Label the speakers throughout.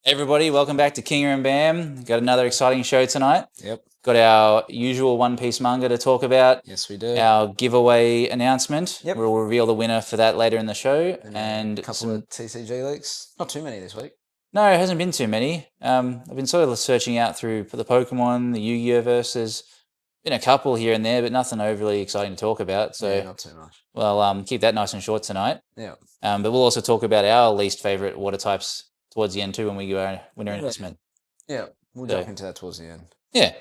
Speaker 1: Hey everybody, welcome back to Kinga and Bam. Got another exciting show tonight.
Speaker 2: Yep.
Speaker 1: Got our usual One Piece manga to talk about.
Speaker 2: Yes, we do.
Speaker 1: Our giveaway announcement.
Speaker 2: Yep.
Speaker 1: We'll reveal the winner for that later in the show.
Speaker 2: And a couple of TCG leaks. Not too many this week.
Speaker 1: No, it hasn't been too many. I've been sort of searching out through the Pokemon, the Yu-Gi-Oh verses. Been a couple here and there, but nothing overly exciting to talk about. So,
Speaker 2: yeah, not too much.
Speaker 1: Well, keep that nice and short tonight.
Speaker 2: Yeah.
Speaker 1: But we'll also talk about our least favorite water types towards the end too when we do our winner announcement.
Speaker 2: Yeah, we'll jump into that towards the end.
Speaker 1: Yeah.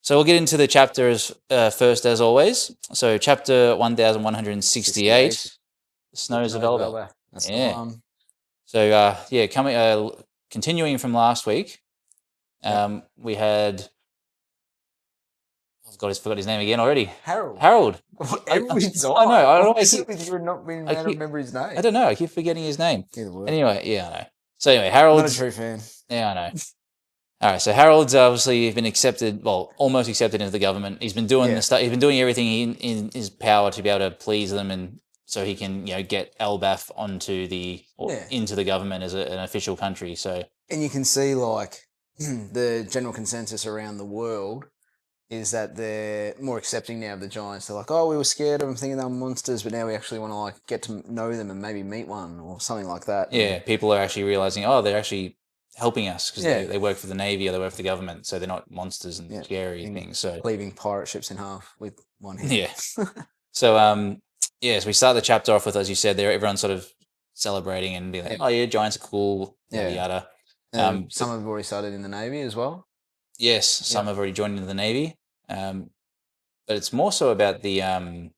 Speaker 1: So we'll get into the chapters first, as always. So chapter 1168, The Snows of Elba.
Speaker 2: That's
Speaker 1: Yeah.
Speaker 2: the one.
Speaker 1: So continuing from last week, we had. I forgot his name again already.
Speaker 2: Harold.
Speaker 1: Every time. I know. I always.
Speaker 2: You're not being able to remember his name.
Speaker 1: I don't know. I keep forgetting his name.
Speaker 2: Either way.
Speaker 1: Anyway, yeah, I know. So anyway, Harold's
Speaker 2: not a true fan.
Speaker 1: Yeah, I know. All right, so Harold's obviously been accepted, well, almost accepted into the government. He's been doing the stuff. He's been doing everything in his power to be able to please them, and so he can, get Elbaf onto into the government as an official country. So,
Speaker 2: and you can see the general consensus around the world is that they're more accepting now of the giants. They're like, oh, we were scared of them, thinking they were monsters, but now we actually want to get to know them and maybe meet one or something like that.
Speaker 1: Yeah, people are actually realizing, oh, they're actually helping us because they work for the Navy or they work for the government, so they're not monsters and scary things. So
Speaker 2: cleaving pirate ships in half with one hand.
Speaker 1: Yeah. So so we start the chapter off with, as you said, there everyone's sort of celebrating and being like, oh yeah, giants are cool, yada yada.
Speaker 2: Some have already started in the Navy as well.
Speaker 1: Yes, some have already joined into the Navy. But it's more so about the I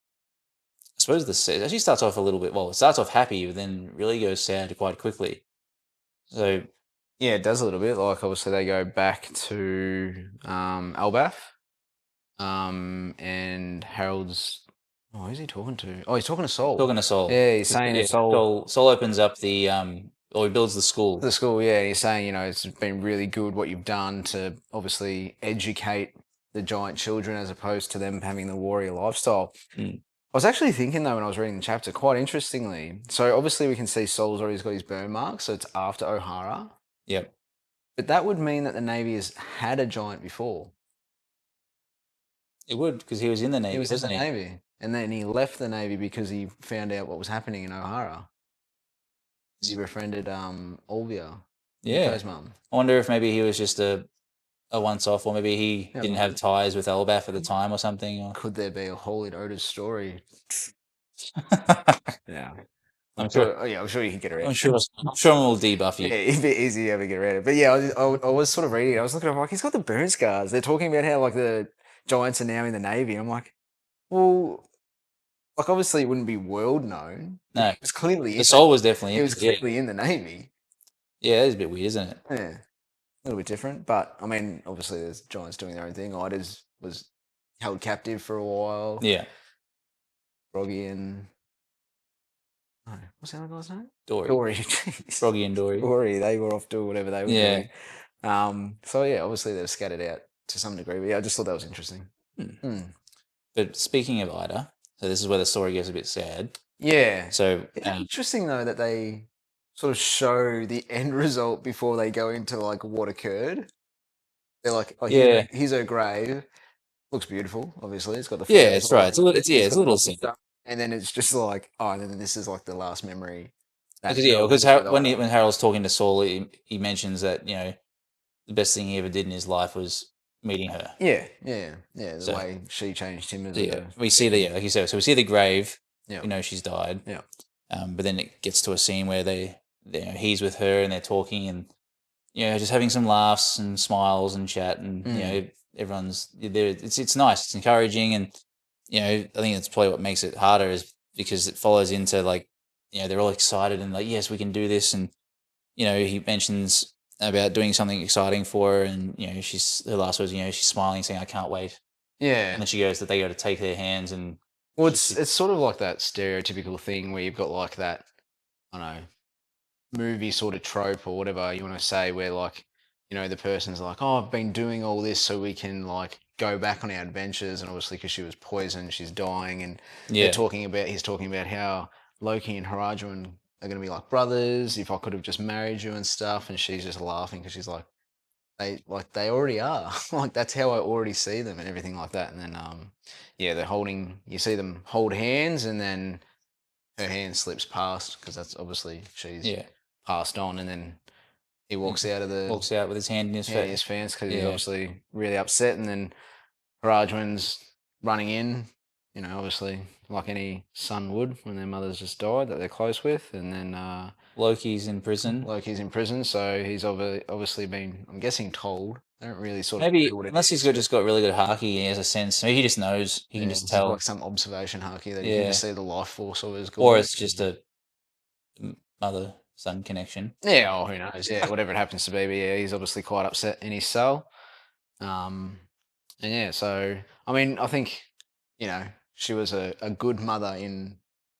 Speaker 1: suppose it actually starts off a little bit. Well, it starts off happy, but then really goes sad quite quickly. So
Speaker 2: yeah, it does a little bit. Like obviously they go back to Elbaf, and Harold's. Oh, who's he talking to? Oh, he's talking to Sol.
Speaker 1: Talking to Sol.
Speaker 2: Yeah, he's saying
Speaker 1: Sol opens up the or he builds the school.
Speaker 2: The school, yeah. He's saying, it's been really good what you've done to obviously educate the giant children as opposed to them having the warrior lifestyle. I was actually thinking though when I was reading the chapter, quite interestingly. So obviously we can see Sol's already got his burn mark, so it's after O'Hara.
Speaker 1: Yep.
Speaker 2: But that would mean that the Navy has had a giant before.
Speaker 1: It would, because he was in the Navy.
Speaker 2: He was in the Navy. And then he left the Navy because he found out what was happening in O'Hara. He befriended Olvia.
Speaker 1: Yeah.
Speaker 2: His mum.
Speaker 1: I wonder if maybe he was just a once-off, or maybe he didn't have ties with Elbaf at the time or something. Or...
Speaker 2: Could there be a Holy Otis story? Yeah.
Speaker 1: I'm sure
Speaker 2: you can get around it.
Speaker 1: I'm sure we'll debuff you.
Speaker 2: Yeah, it'd be easy to ever get around it. But yeah, I was sort of reading it. I was looking at him like, he's got the burn scars. They're talking about how the giants are now in the Navy. I'm like, well, obviously it wouldn't be world known.
Speaker 1: No.
Speaker 2: It was clearly
Speaker 1: the Sol was definitely
Speaker 2: it was clearly in the Navy.
Speaker 1: Yeah, that is a bit weird, isn't it?
Speaker 2: Yeah. A little bit different. But I mean, obviously there's giants doing their own thing. Idas was held captive for a while.
Speaker 1: Yeah.
Speaker 2: Froggy and what's the other guy's name?
Speaker 1: Dory. Froggy and Dory.
Speaker 2: Dory, they were off doing whatever they were doing. So yeah, obviously they're scattered out to some degree. But yeah, I just thought that was interesting.
Speaker 1: But speaking of Ida, so this is where the story gets a bit sad.
Speaker 2: Yeah.
Speaker 1: So
Speaker 2: it's interesting though that they sort of show the end result before they go into what occurred. They're like, oh, here's her grave. Looks beautiful, obviously. It's got the
Speaker 1: it's right. It's a little scene.
Speaker 2: And then it's just like, oh, and then this is the last memory.
Speaker 1: Because when Harold's talking to Saul, he mentions that the best thing he ever did in his life was meeting her.
Speaker 2: Yeah. The way she changed him as
Speaker 1: we see like you said. So we see the grave.
Speaker 2: Yeah.
Speaker 1: She's died.
Speaker 2: Yeah.
Speaker 1: But then it gets to a scene where he's with her and they're talking and just having some laughs and smiles and chat and everyone's there. It's nice. It's encouraging and I think that's probably what makes it harder is because it follows into they're all excited and yes, we can do this and he mentions about doing something exciting for her and her last words she's smiling saying I can't wait.
Speaker 2: Yeah.
Speaker 1: And then she goes that they got to take their hands and
Speaker 2: well it's sort of like that stereotypical thing where you've got that I don't know movie sort of trope or whatever you want to say where the person's like, oh, I've been doing all this so we can go back on our adventures, and obviously because she was poisoned, she's dying, and he's talking about how Loki and Harajuan are going to be like brothers, if I could have just married you and stuff. And she's just laughing because she's like, they already are. Like, that's how I already see them and everything like that. And then, yeah, they're holding, you see them hold hands, and then her hand slips past because that's obviously she's passed on. And then he walks out
Speaker 1: with his hand in his face.
Speaker 2: his fans because he's obviously really upset. And then Rajman's running in, you know, obviously like any son would when their mother's just died that they're close with. And then
Speaker 1: Loki's in prison.
Speaker 2: So he's obviously been, I'm guessing, told. They don't really sort
Speaker 1: Maybe,
Speaker 2: of
Speaker 1: unless he's just got really good haki and he has a sense. Maybe he just knows. He can just tell.
Speaker 2: like some observation haki that you can just see the life force of his.
Speaker 1: Or it's just a mother-son connection.
Speaker 2: Yeah, or who knows? Yeah, whatever it happens to be. But yeah, he's obviously quite upset in his cell. And yeah, so I mean, I think, you know, she was a good mother in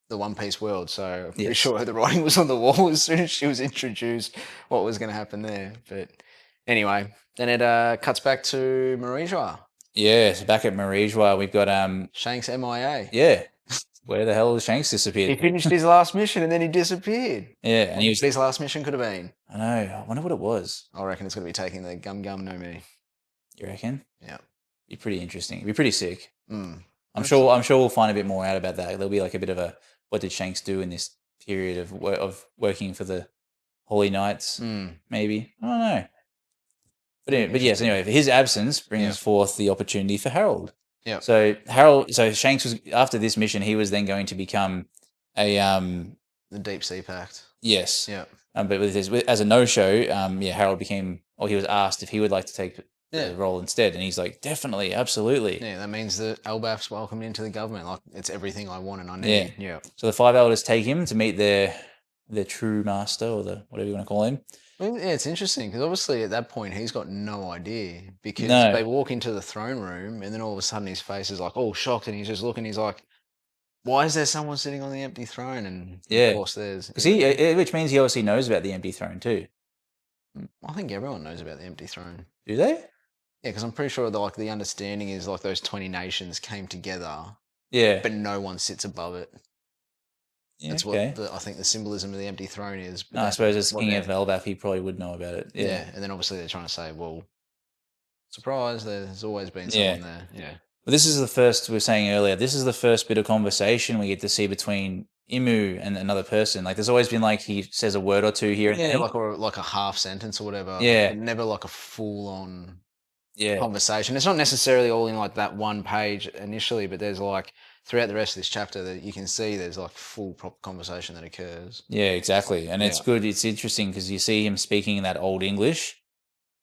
Speaker 2: the One Piece world. So I'm pretty sure the writing was on the wall as soon as she was introduced what was going to happen there. But anyway, then it cuts back to Marija.
Speaker 1: Yeah, so back at Marija, we've got
Speaker 2: Shanks MIA.
Speaker 1: Yeah. Where the hell has Shanks disappeared?
Speaker 2: He finished his last mission and then he disappeared.
Speaker 1: Yeah, and
Speaker 2: his last mission could have been.
Speaker 1: I know. I wonder what it was.
Speaker 2: I reckon it's going to be taking the Gum Gum no Me.
Speaker 1: You reckon?
Speaker 2: Yeah.
Speaker 1: Be pretty interesting. It'd be pretty sick.
Speaker 2: I'm
Speaker 1: sure we'll find a bit more out about that. There'll be like a bit of a what did Shanks do in this period of working for the Holy Knights? Maybe. I don't know. But yes, anyway, his absence brings forth the opportunity for Harold.
Speaker 2: Yeah.
Speaker 1: So Shanks was, after this mission, he was then going to become a
Speaker 2: the Deep Sea Pact.
Speaker 1: Yes.
Speaker 2: Yeah.
Speaker 1: But as a no-show, Harold became, or he was asked if he would like to take the role instead, and he's like, definitely, absolutely.
Speaker 2: Yeah, that means that Elbaf's welcomed into the government. Like, it's everything I want and I need. Yeah.
Speaker 1: So the five elders take him to meet their true master, or the whatever you want to call him.
Speaker 2: Well, yeah, it's interesting because obviously at that point he's got no idea, because they walk into the throne room and then all of a sudden his face is like all shocked, and he's just looking. He's like, "Why is there someone sitting on the empty throne?" And of course there's
Speaker 1: which means he obviously knows about the empty throne too.
Speaker 2: I think everyone knows about the empty throne.
Speaker 1: Do they?
Speaker 2: Yeah, because I'm pretty sure the understanding is like those 20 nations came together.
Speaker 1: Yeah,
Speaker 2: but no one sits above it.
Speaker 1: Yeah,
Speaker 2: That's what I think the symbolism of the empty throne is.
Speaker 1: I suppose as King of Elbaf, he probably would know about it. Yeah.
Speaker 2: And then obviously they're trying to say, well, surprise, there's always been someone there. Yeah.
Speaker 1: Well, this is the first, we were saying earlier, this is the first bit of conversation we get to see between Imu and another person. Like, there's always been, like, he says a word or two here and there.
Speaker 2: Like a half sentence or whatever.
Speaker 1: Yeah.
Speaker 2: Like, never like a full-on conversation. It's not necessarily all in, like, that one page initially, but there's, like, throughout the rest of this chapter that you can see there's, like, full proper conversation that occurs.
Speaker 1: Yeah, exactly. And it's good. It's interesting because you see him speaking in that old English.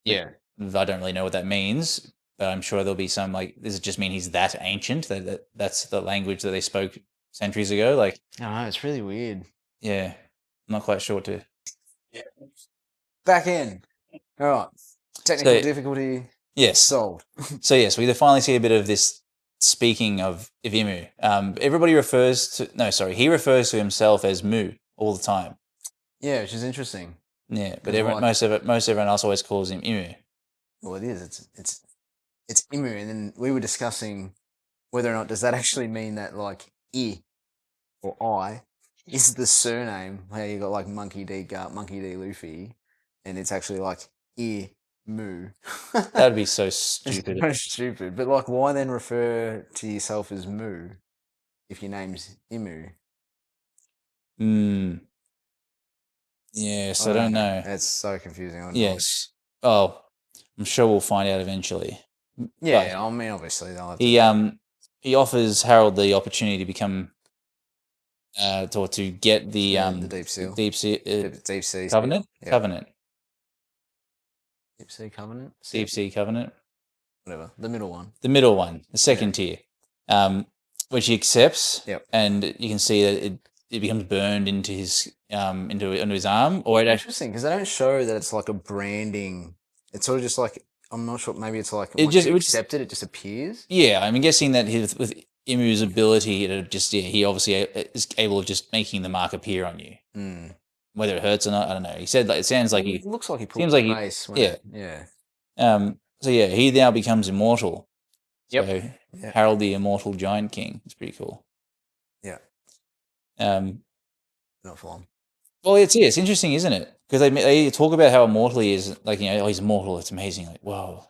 Speaker 2: Yeah.
Speaker 1: I don't really know what that means, but I'm sure there'll be some, like, does it just mean he's that ancient? That's the language that they spoke centuries ago? Like,
Speaker 2: I don't know, it's really weird.
Speaker 1: Yeah. I'm not quite sure to.
Speaker 2: Yeah. Back in. All right. Technical difficulty.
Speaker 1: Yes.
Speaker 2: Solved.
Speaker 1: So, yes, we finally see a bit of this speaking of Imu. Everybody refers to, he refers to himself as Mu all the time.
Speaker 2: Yeah, which is interesting.
Speaker 1: Yeah, but most everyone else always calls him Imu.
Speaker 2: Well, it is. It's Imu, and then we were discussing whether or not does that actually mean that like I or I is the surname. How you got like Monkey D. Gut, Monkey D. Luffy, and it's actually like Mu.
Speaker 1: That'd be so stupid.
Speaker 2: It's so stupid. But like, why then refer to yourself as Mu if your name's Imu?
Speaker 1: Yes, I don't know.
Speaker 2: It's so confusing.
Speaker 1: Yes. Oh, I'm sure we'll find out eventually.
Speaker 2: Yeah, I mean, obviously they'll have
Speaker 1: to... He offers Harold the opportunity to become, to get the
Speaker 2: Deep Seal,
Speaker 1: Deep Sea Covenant. Covenant.
Speaker 2: Deep Sea Covenant.
Speaker 1: Deep Sea Covenant.
Speaker 2: Whatever. The middle one.
Speaker 1: The middle one. The second tier. Which he accepts.
Speaker 2: Yep.
Speaker 1: And you can see that it becomes burned into his into his arm. Or
Speaker 2: interesting because they don't show that it's like a branding. It's sort of just like, I'm not sure. Maybe it's like it accepted, it just appears. Yeah, I'm guessing that with Imu's ability to just he obviously is able of just making the mark appear on you. Whether it hurts or not, I don't know. He said it sounds like it looks like he seems like face. So he now becomes immortal. Yep. So Harold the Immortal Giant King. It's pretty cool. Yeah. Not for long.
Speaker 1: Well, it's interesting, isn't it? Because they talk about how immortal he is. Like, oh, he's immortal. It's amazing. Like, whoa.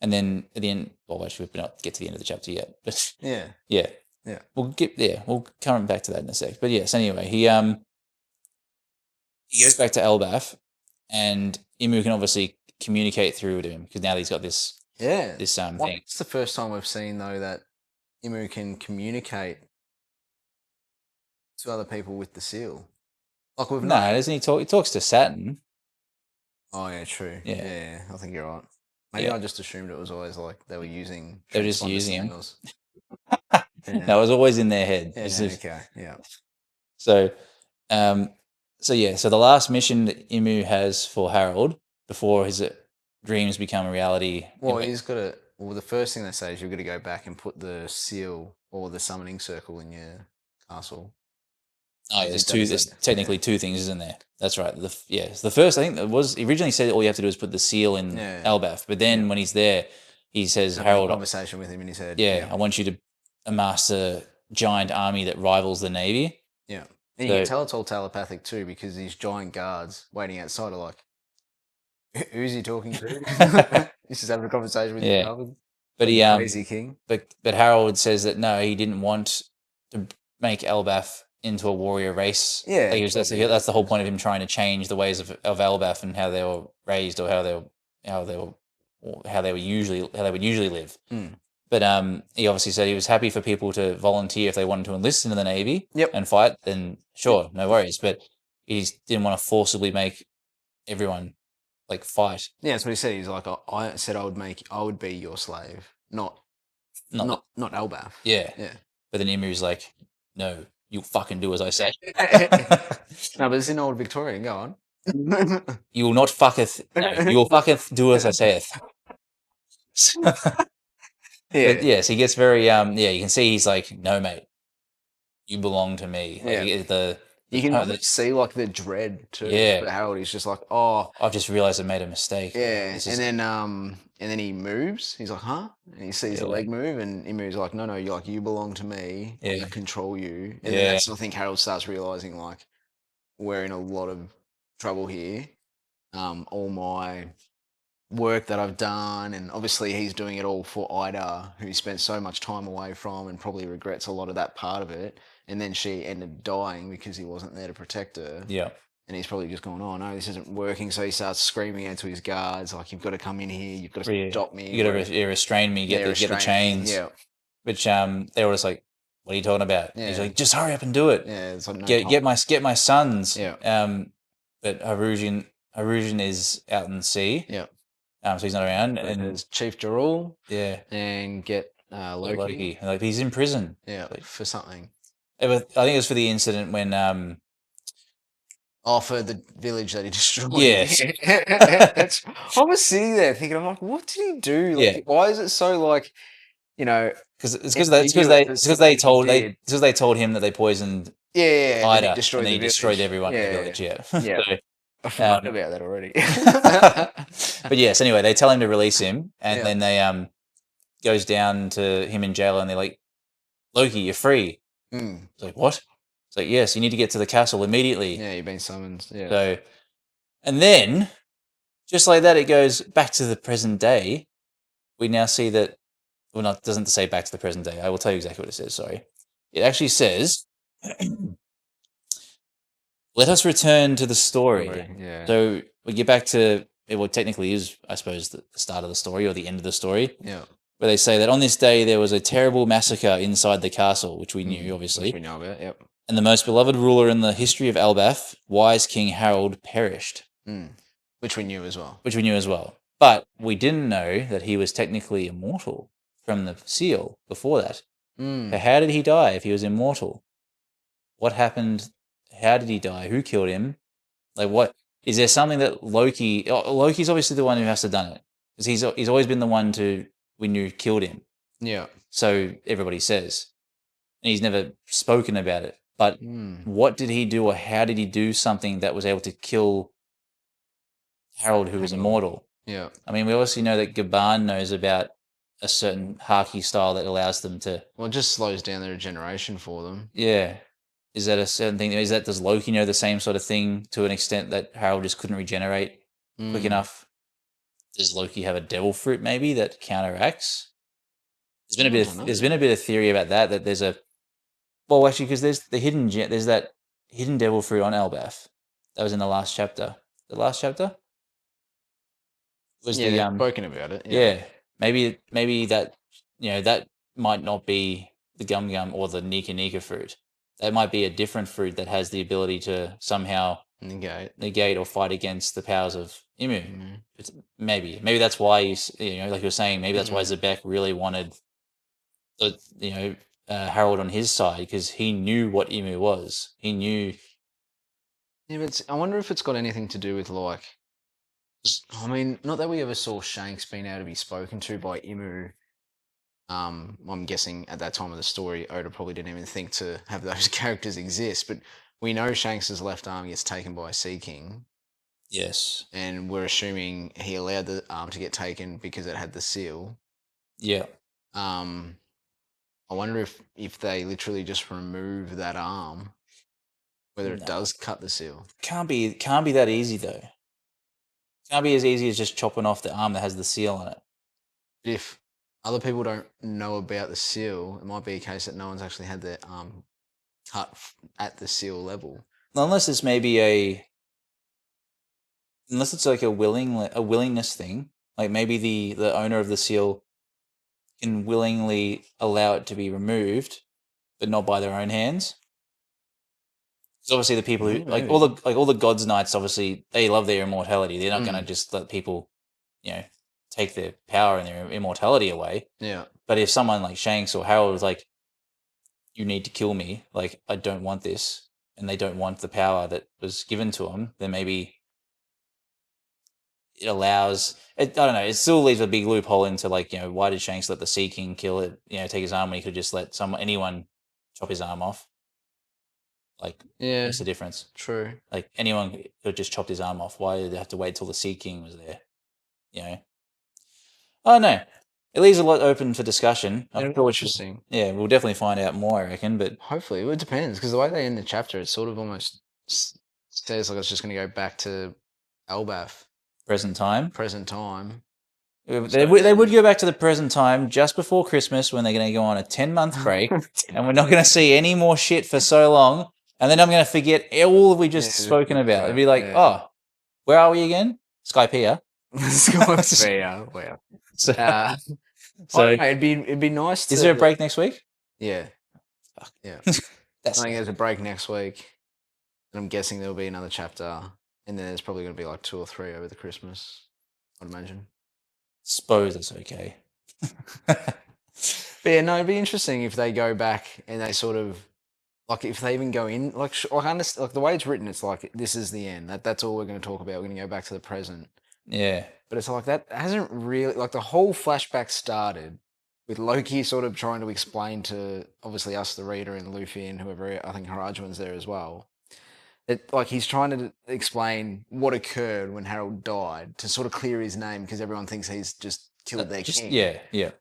Speaker 1: And then at the end, well, actually, we've not get to the end of the chapter yet. But
Speaker 2: Yeah.
Speaker 1: yeah,
Speaker 2: Yeah.
Speaker 1: we'll come back to that in a sec. But yes, anyway, he goes back to Elbaf, and Imu can obviously communicate through to him because now he's got this thing.
Speaker 2: It's the first time we've seen though that Imu can communicate to other people with the seal. Like we've
Speaker 1: No, doesn't he talk? He talks to Saturn.
Speaker 2: Oh yeah, true. Yeah, I think you're right. Maybe I just assumed it was always like they were using.
Speaker 1: They're just using him.
Speaker 2: Yeah.
Speaker 1: No, it was always in their head.
Speaker 2: Yeah, okay, yeah.
Speaker 1: So, so the last mission that Imu has for Harold before his dreams become a reality.
Speaker 2: Well, he's got to. Well, the first thing they say is you've got to go back and put the seal or the summoning circle in your castle.
Speaker 1: Oh, yeah, there's technically two things, isn't there? That's right. The first, I think it was originally said all you have to do is put the seal in Elbaf, but then when he's there, he says, Harold,
Speaker 2: a conversation with him in his head.
Speaker 1: Yeah, I want you to amass a giant army that rivals the Navy.
Speaker 2: Yeah. And you can tell it's all telepathic too because these giant guards waiting outside are like, who's he talking to? He's just having a conversation with his brother.
Speaker 1: But
Speaker 2: crazy king.
Speaker 1: But Harold says that no, he didn't want to make Elbaf into a warrior race.
Speaker 2: Yeah,
Speaker 1: like that's the whole point of him trying to change the ways of Elbaf and how they were raised or how they would usually live. But he obviously said he was happy for people to volunteer if they wanted to enlist into the Navy and fight. Then sure, no worries. But he didn't want to forcibly make everyone like fight.
Speaker 2: Yeah, that's what he said. He's like, I said I would be your slave, not Elbaf.
Speaker 1: Yeah. But then Imu's like, no, you fucking do as I say.
Speaker 2: No, but it's in old Victorian. Go on.
Speaker 1: You will not fucketh. No, you will fucketh do as I saith. But yes, he gets very you can see he's like, no, mate, you belong to me. Like,
Speaker 2: you can see like the dread too. But Harold, he's just like, oh,
Speaker 1: I've just realized I made a mistake.
Speaker 2: Yeah, and then he moves. He's like, huh? And he sees the leg move, and he moves like, no, you belong to me. I control you. And then that's I think Harold starts realizing like, we're in a lot of trouble here. All my work that I've done, and obviously he's doing it all for Ida, who he spent so much time away from and probably regrets a lot of that part of it. And then she ended up dying because he wasn't there to protect her.
Speaker 1: Yeah.
Speaker 2: And he's probably just going, oh no, this isn't working. So he starts screaming out to his guards, like, you've got to come in here, you've got to stop me.
Speaker 1: You got to restrain me, get the chains. Yeah. Which they were just like, what are you talking about? Yeah. He's like, just hurry up and do it.
Speaker 2: Yeah, it's like
Speaker 1: get my sons.
Speaker 2: Yeah.
Speaker 1: But Harujin is out in the sea.
Speaker 2: Yeah.
Speaker 1: So he's not around.
Speaker 2: And there's Chief Jarul.
Speaker 1: Yeah.
Speaker 2: And get Loki.
Speaker 1: Like he's in prison.
Speaker 2: Yeah, for something.
Speaker 1: I think it was for the incident when
Speaker 2: for the village that he destroyed.
Speaker 1: Yes.
Speaker 2: I was sitting there thinking, I'm like, what did he do? Like, why is it so like,
Speaker 1: because they told him that they poisoned Ida and he destroyed everyone in the village. Yeah.
Speaker 2: Yeah. I forgot about that already.
Speaker 1: But yes, anyway, they tell him to release him, and then they goes down to him in jail, and they're like, Loki, you're free. It's like, what? It's like, yes, you need to get to the castle immediately.
Speaker 2: Yeah, you've been summoned. Yeah.
Speaker 1: So, and then, just like that, it goes back to the present day. We now see that, well, it doesn't say back to the present day. I will tell you exactly what it says, sorry. It actually says, let us return to the story.
Speaker 2: Yeah.
Speaker 1: So we get back to what technically is, I suppose, the start of the story or the end of the story.
Speaker 2: Yeah.
Speaker 1: Where they say that on this day there was a terrible massacre inside the castle, which we knew, obviously.
Speaker 2: Which we know about, yep.
Speaker 1: And the most beloved ruler in the history of Elbaf, wise King Harold, perished.
Speaker 2: Which we knew as well.
Speaker 1: But we didn't know that he was technically immortal from the seal before that. So how did he die if he was immortal? What happened? How did he die? Who killed him? Like, what? Is there something that Loki's obviously the one who has to done it. Because he's always been the one we knew killed him.
Speaker 2: Yeah.
Speaker 1: So everybody says. And he's never spoken about it. But what did he do, or how did he do something that was able to kill Harold, who was immortal?
Speaker 2: Yeah.
Speaker 1: I mean, we obviously know that Gaban knows about a certain Haki style that allows them to...
Speaker 2: Well, it just slows down the regeneration for them.
Speaker 1: Yeah. Is that a certain thing? Does Loki know the same sort of thing to an extent that Harold just couldn't regenerate quick enough? Does Loki have a devil fruit maybe that counteracts? There's been a bit of theory about that there's a well actually because there's there's that hidden devil fruit on Elbaf that was in the last chapter. The last chapter was
Speaker 2: Yeah,
Speaker 1: the
Speaker 2: they've spoken about it.
Speaker 1: yeah, maybe that that might not be the Gum Gum or the Nika Nika fruit. That might be a different fruit that has the ability to somehow negate or fight against the powers of Imu. Maybe that's why like you were saying, maybe that's why Zebek really wanted Harold on his side because he knew what Imu was. He knew.
Speaker 2: Yeah, but I wonder if it's got anything to do with like. I mean, not that we ever saw Shanks being able to be spoken to by Imu. I'm guessing at that time of the story, Oda probably didn't even think to have those characters exist. But we know Shanks's left arm gets taken by a Sea King.
Speaker 1: Yes.
Speaker 2: And we're assuming he allowed the arm to get taken because it had the seal.
Speaker 1: Yeah.
Speaker 2: I wonder if they literally just remove that arm, whether it does cut the seal.
Speaker 1: Can't be that easy though. Can't be as easy as just chopping off the arm that has the seal on it.
Speaker 2: If other people don't know about the seal, it might be a case that no one's actually had their arm cut at the seal level.
Speaker 1: Unless it's maybe unless it's like a willingness thing. Like maybe the owner of the seal can willingly allow it to be removed, but not by their own hands. Because obviously the people who all the gods' knights, obviously they love their immortality. They're not going to just let people, take their power and their immortality away.
Speaker 2: Yeah.
Speaker 1: But if someone like Shanks or Harold was like, "You need to kill me," like I don't want this, and they don't want the power that was given to them, then maybe it allows. I don't know. It still leaves a big loophole into like why did Shanks let the Sea King kill it? Take his arm when he could just let anyone chop his arm off. Like, what's the difference?
Speaker 2: True.
Speaker 1: Like anyone could have just chopped his arm off. Why did they have to wait till the Sea King was there? Oh no, it leaves a lot open for discussion.
Speaker 2: Interesting.
Speaker 1: Yeah, we'll definitely find out more, I reckon. But
Speaker 2: hopefully, it depends because the way they end the chapter, it sort of almost says like it's just going to go back to Elbaf.
Speaker 1: Present time.
Speaker 2: They
Speaker 1: would go back to the present time just before Christmas when they're going to go on a 10-month break, and we're not going to see any more shit for so long. And then I'm going to forget all we've just spoken about. It'd be like, oh, where are we again? Skypiea.
Speaker 2: Skypiea. Wow. So it'd be nice.
Speaker 1: Is there a break next week?
Speaker 2: Yeah.
Speaker 1: Fuck.
Speaker 2: Yeah. I think there's a break next week, and I'm guessing there'll be another chapter, and then there's probably going to be like 2 or 3 over the Christmas. I'd imagine.
Speaker 1: Suppose that's okay.
Speaker 2: But yeah, no, it'd be interesting if they go back and they sort of like if they even go in like I understand like the way it's written, it's like this is the end. That's all we're going to talk about. We're going to go back to the present.
Speaker 1: Yeah,
Speaker 2: but it's like that hasn't really like the whole flashback started with Loki sort of trying to explain to obviously us, the reader, and Luffy and whoever. I think Harajuan's there as well. Like he's trying to explain what occurred when Harold died to sort of clear his name because everyone thinks he's just killed their king.
Speaker 1: Yeah.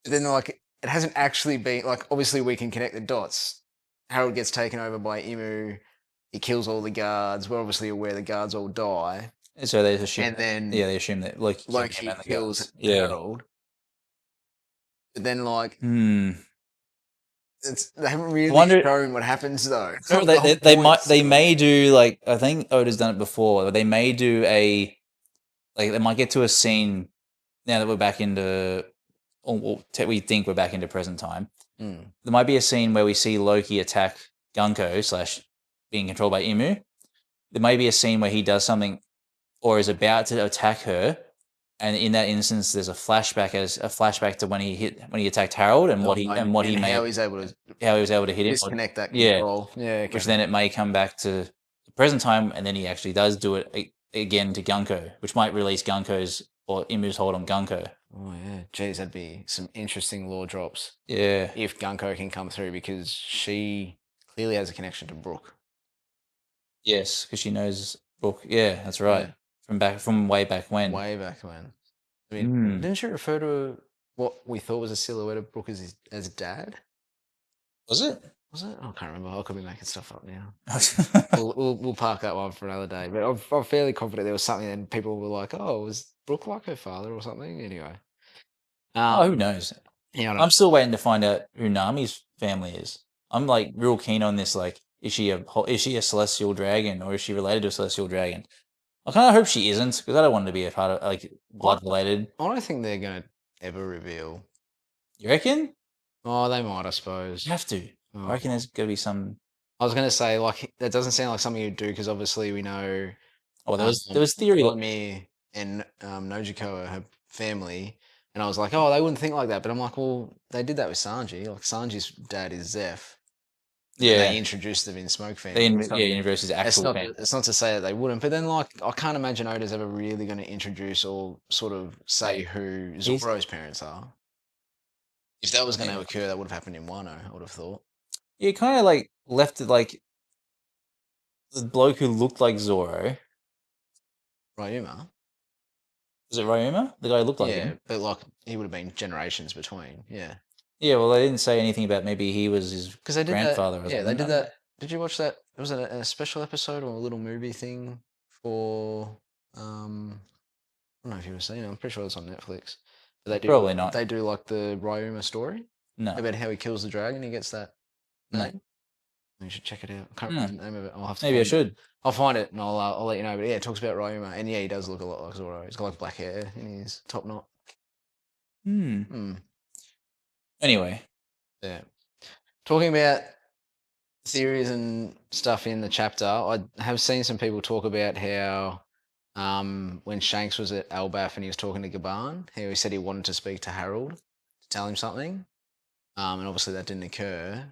Speaker 2: But then like it hasn't actually been like obviously we can connect the dots. Harold gets taken over by Imu. He kills all the guards. We're obviously aware the guards all die.
Speaker 1: So they assume,
Speaker 2: and then
Speaker 1: they assume that
Speaker 2: Loki kills Harold. But then like they haven't really shown what happens though.
Speaker 1: No, they may do like I think Oda's done it before. They may do they might get to a scene now that we're back into we think we're back into present time. There might be a scene where we see Loki attack Gunko / being controlled by Imu. There may be a scene where he does something or is about to attack her. And in that instance, there's a flashback to when he attacked Harold and how he was able to hit him,
Speaker 2: disconnect that control.
Speaker 1: Yeah, which then it may come back to the present time, and then he actually does do it again to Gunko, which might release Gunko's or Imu's hold on Gunko.
Speaker 2: Oh yeah, geez, that'd be some interesting lore drops.
Speaker 1: Yeah,
Speaker 2: if Gunko can come through because she clearly has a connection to Brook.
Speaker 1: Yes, because she knows Brook. Yeah, that's right. Yeah. From way back when.
Speaker 2: I mean, didn't she refer to what we thought was a silhouette of Brook as dad?
Speaker 1: Was it?
Speaker 2: Was it? I can't remember. I could be making stuff up now. We'll park that one for another day. But I'm fairly confident there was something, and people were like, "Oh, was Brooke like her father or something?" Anyway,
Speaker 1: Oh, who knows?
Speaker 2: yeah, I don't
Speaker 1: I'm still waiting to find out who Nami's family is. I'm like real keen on this. Like, is she a celestial dragon, or is she related to a celestial dragon? I kind of hope she isn't, because I don't want to be a part of like blood related.
Speaker 2: I don't think they're gonna ever reveal.
Speaker 1: You reckon?
Speaker 2: Oh, they might, I suppose.
Speaker 1: You have to.
Speaker 2: Oh.
Speaker 1: I reckon there's gonna be some.
Speaker 2: I was gonna say like that doesn't sound like something you'd do because obviously we know.
Speaker 1: Oh, there was theory.
Speaker 2: Lemire and Nojiko are her family, and I was like, oh, they wouldn't think like that. But I'm like, well, they did that with Sanji. Like Sanji's dad is Zeph.
Speaker 1: Yeah,
Speaker 2: they introduced them in Smoke Family.
Speaker 1: Universe's actual family.
Speaker 2: It's not to say that they wouldn't, but then like I can't imagine Oda's ever really going to introduce or sort of say who Zoro's parents are. If that was going to occur, that would have happened in Wano, I would have thought.
Speaker 1: Yeah, kind of like left it like the bloke who looked like Zoro.
Speaker 2: Ryuma.
Speaker 1: Was it Ryuma? The guy who looked like him?
Speaker 2: Yeah, but like he would have been generations between. Yeah.
Speaker 1: Yeah, well, they didn't say anything about maybe he was his grandfather.
Speaker 2: That, yeah, they did that. Did you watch that? It was a special episode or a little movie thing for. I don't know if you were seeing it. I'm pretty sure it's on Netflix. But they do
Speaker 1: Probably not.
Speaker 2: They do like the Ryuma story.
Speaker 1: No.
Speaker 2: About how he kills the dragon. He gets that name. You should check it out. I can't remember the name of it. I'll have to. Maybe I should. I'll find it and I'll let you know. But yeah, it talks about Ryuma, and yeah, he does look a lot like Zoro. He's got like black hair in his top knot.
Speaker 1: Anyway.
Speaker 2: Yeah. Talking about theories and stuff in the chapter, I have seen some people talk about how when Shanks was at Elbaf and he was talking to Gaban, how he said he wanted to speak to Harold to tell him something, and obviously that didn't occur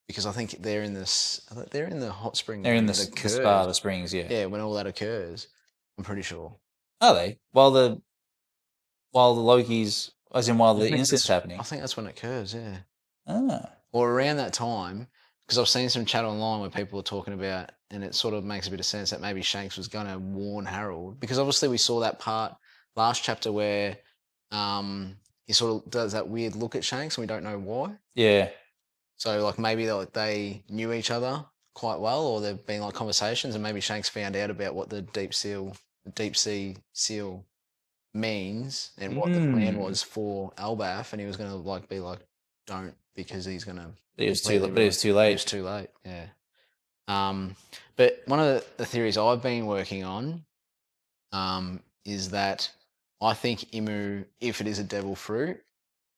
Speaker 2: because I think they're in the hot spring.
Speaker 1: They're in the spa, the springs, yeah.
Speaker 2: Yeah, when all that occurs, I'm pretty sure.
Speaker 1: Are they? While the Loki's, as in while the incident's happening?
Speaker 2: I think that's when it occurs, yeah.
Speaker 1: Ah.
Speaker 2: Or around that time, because I've seen some chat online where people are talking about, and it sort of makes a bit of sense that maybe Shanks was going to warn Harold, because obviously we saw that part last chapter where he sort of does that weird look at Shanks and we don't know why.
Speaker 1: Yeah.
Speaker 2: So like maybe they knew each other quite well, or there've been like conversations, and maybe Shanks found out about what the deep sea seal means and what the plan was for Elbaf, and he was going to like be like, don't, because he's going to.
Speaker 1: It was too late. But it was too late.
Speaker 2: It was too late. Yeah. But one of the theories I've been working on is that I think Imu, if it is a devil fruit,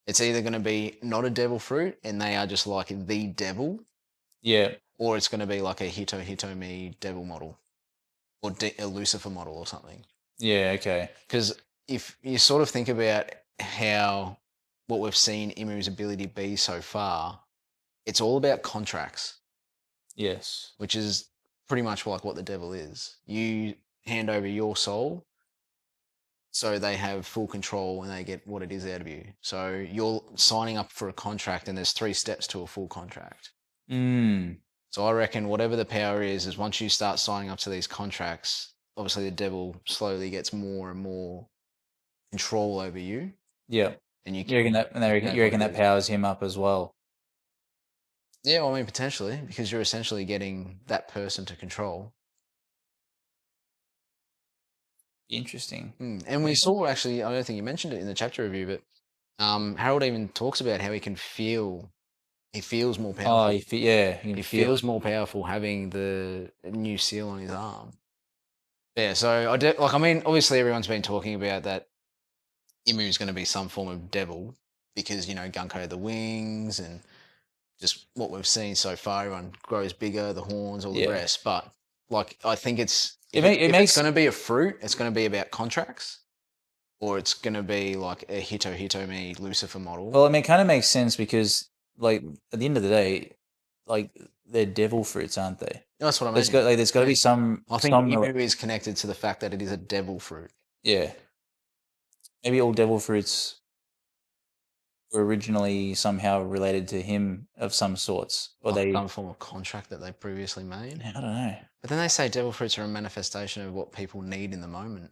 Speaker 2: it's either going to be not a devil fruit and they are just like the devil.
Speaker 1: Yeah.
Speaker 2: Or it's going to be like a Hitomi devil model or a Lucifer model or something.
Speaker 1: Yeah, okay.
Speaker 2: Because if you sort of think about how what we've seen Imu's ability be so far, it's all about contracts.
Speaker 1: Yes.
Speaker 2: Which is pretty much like what the devil is. You hand over your soul so they have full control and they get what it is out of you. So you're signing up for a contract and there's 3 steps to a full contract. So I reckon whatever the power is once you start signing up to these contracts, obviously the devil slowly gets more and more control over you.
Speaker 1: Yeah.
Speaker 2: And you
Speaker 1: reckon that powers him up as well?
Speaker 2: Yeah, well, I mean, potentially, because you're essentially getting that person to control.
Speaker 1: Interesting.
Speaker 2: And we saw, actually, I don't think you mentioned it in the chapter review, but Harold even talks about how he can feel. He feels more powerful.
Speaker 1: Oh,
Speaker 2: he feels more powerful having the new seal on his arm. Yeah, so I mean, obviously everyone's been talking about that Imu is going to be some form of devil because, you know, Gunko had the wings and just what we've seen so far, everyone grows bigger, the horns, all the rest. But like, I think if it's going to be a fruit, it's going to be about contracts, or it's going to be like a Hitomi Lucifer model.
Speaker 1: Well, I mean, it kind of makes sense because, like, at the end of the day, like, they're devil fruits, aren't they?
Speaker 2: That's what I mean.
Speaker 1: There's got to be some.
Speaker 2: I think Imu is connected to the fact that it is a devil fruit.
Speaker 1: Yeah. Maybe all devil fruits were originally somehow related to him of some sorts, or
Speaker 2: like some form of contract that they previously made.
Speaker 1: I don't know.
Speaker 2: But then they say devil fruits are a manifestation of what people need in the moment.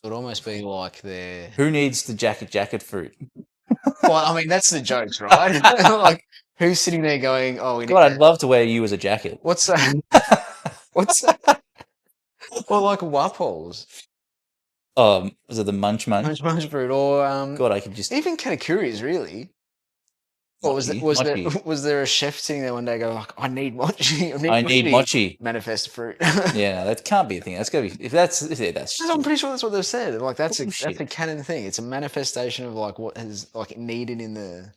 Speaker 2: So it'd almost be like they're...
Speaker 1: Who needs the jacket fruit?
Speaker 2: Well, I mean, that's the jokes, right? Like, Who's sitting there going, "Oh, we need
Speaker 1: God, I'd
Speaker 2: to-
Speaker 1: love to wear you as a jacket.
Speaker 2: what's that? What's that?" Or like wapples,
Speaker 1: Was it the Munch Munch?
Speaker 2: munch fruit, or
Speaker 1: God, I could just
Speaker 2: even katakuris, really. Or
Speaker 1: mochi.
Speaker 2: was there a chef sitting there one day going like, "I need mochi,
Speaker 1: I need mochi.
Speaker 2: manifest fruit."
Speaker 1: Yeah, that can't be a thing. That's gotta be if that's
Speaker 2: I'm pretty sure that's what they've said. Like that's a
Speaker 1: Bullshit.
Speaker 2: canon thing. It's a manifestation of like what is like needed in the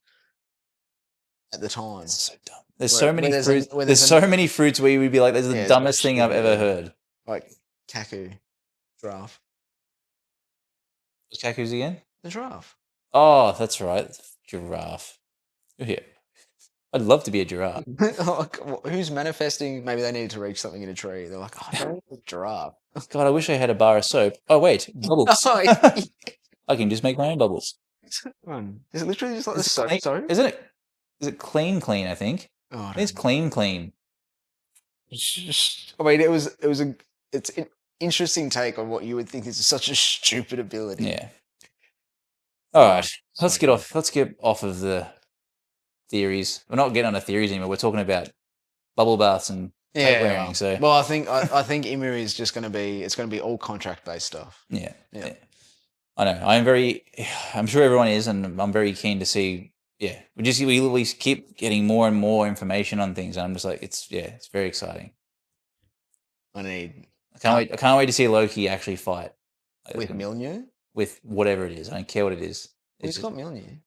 Speaker 2: at the time.
Speaker 1: It's so dumb. There's so many
Speaker 2: there's
Speaker 1: fruits.
Speaker 2: where
Speaker 1: There's so many fruits where you would be like, "This is the
Speaker 2: Yeah, it's got
Speaker 1: dumbest thing I've
Speaker 2: stupid,
Speaker 1: ever
Speaker 2: yeah.
Speaker 1: heard."
Speaker 2: Like kaku, giraffe,
Speaker 1: What's cactus again?
Speaker 2: the giraffe.
Speaker 1: Oh, that's right, giraffe. Yeah, I'd love to be a giraffe.
Speaker 2: Like, who's manifesting? Maybe they needed to reach something in a tree. They're like, "Oh, I don't want a giraffe."
Speaker 1: God, I wish I had a bar of soap. Oh wait, bubbles.
Speaker 2: Oh,
Speaker 1: I can just make my own bubbles.
Speaker 2: Is it literally just like the
Speaker 1: Is it
Speaker 2: soap?
Speaker 1: clean-
Speaker 2: Sorry.
Speaker 1: Isn't it? Is it clean? Clean, I think.
Speaker 2: Oh, I
Speaker 1: It's
Speaker 2: don't
Speaker 1: clean. Clean.
Speaker 2: I mean, it's an interesting take on what you would think is such a stupid ability.
Speaker 1: Yeah. All right, let's
Speaker 2: so
Speaker 1: get off. Let's get off of the theories. We're not getting on the theories anymore. We're talking about bubble baths and coat wearing. So
Speaker 2: well, I think Imu is just going to be all contract based stuff.
Speaker 1: yeah.
Speaker 2: Yeah.
Speaker 1: I know. I'm sure everyone is, and I'm very keen to see. Yeah, we keep getting more and more information on things. And I'm just like, it's very exciting. I can't wait to see Loki actually fight
Speaker 2: with Mjolnir.
Speaker 1: With whatever it is. I don't care what it is.
Speaker 2: He's got Mjolnir.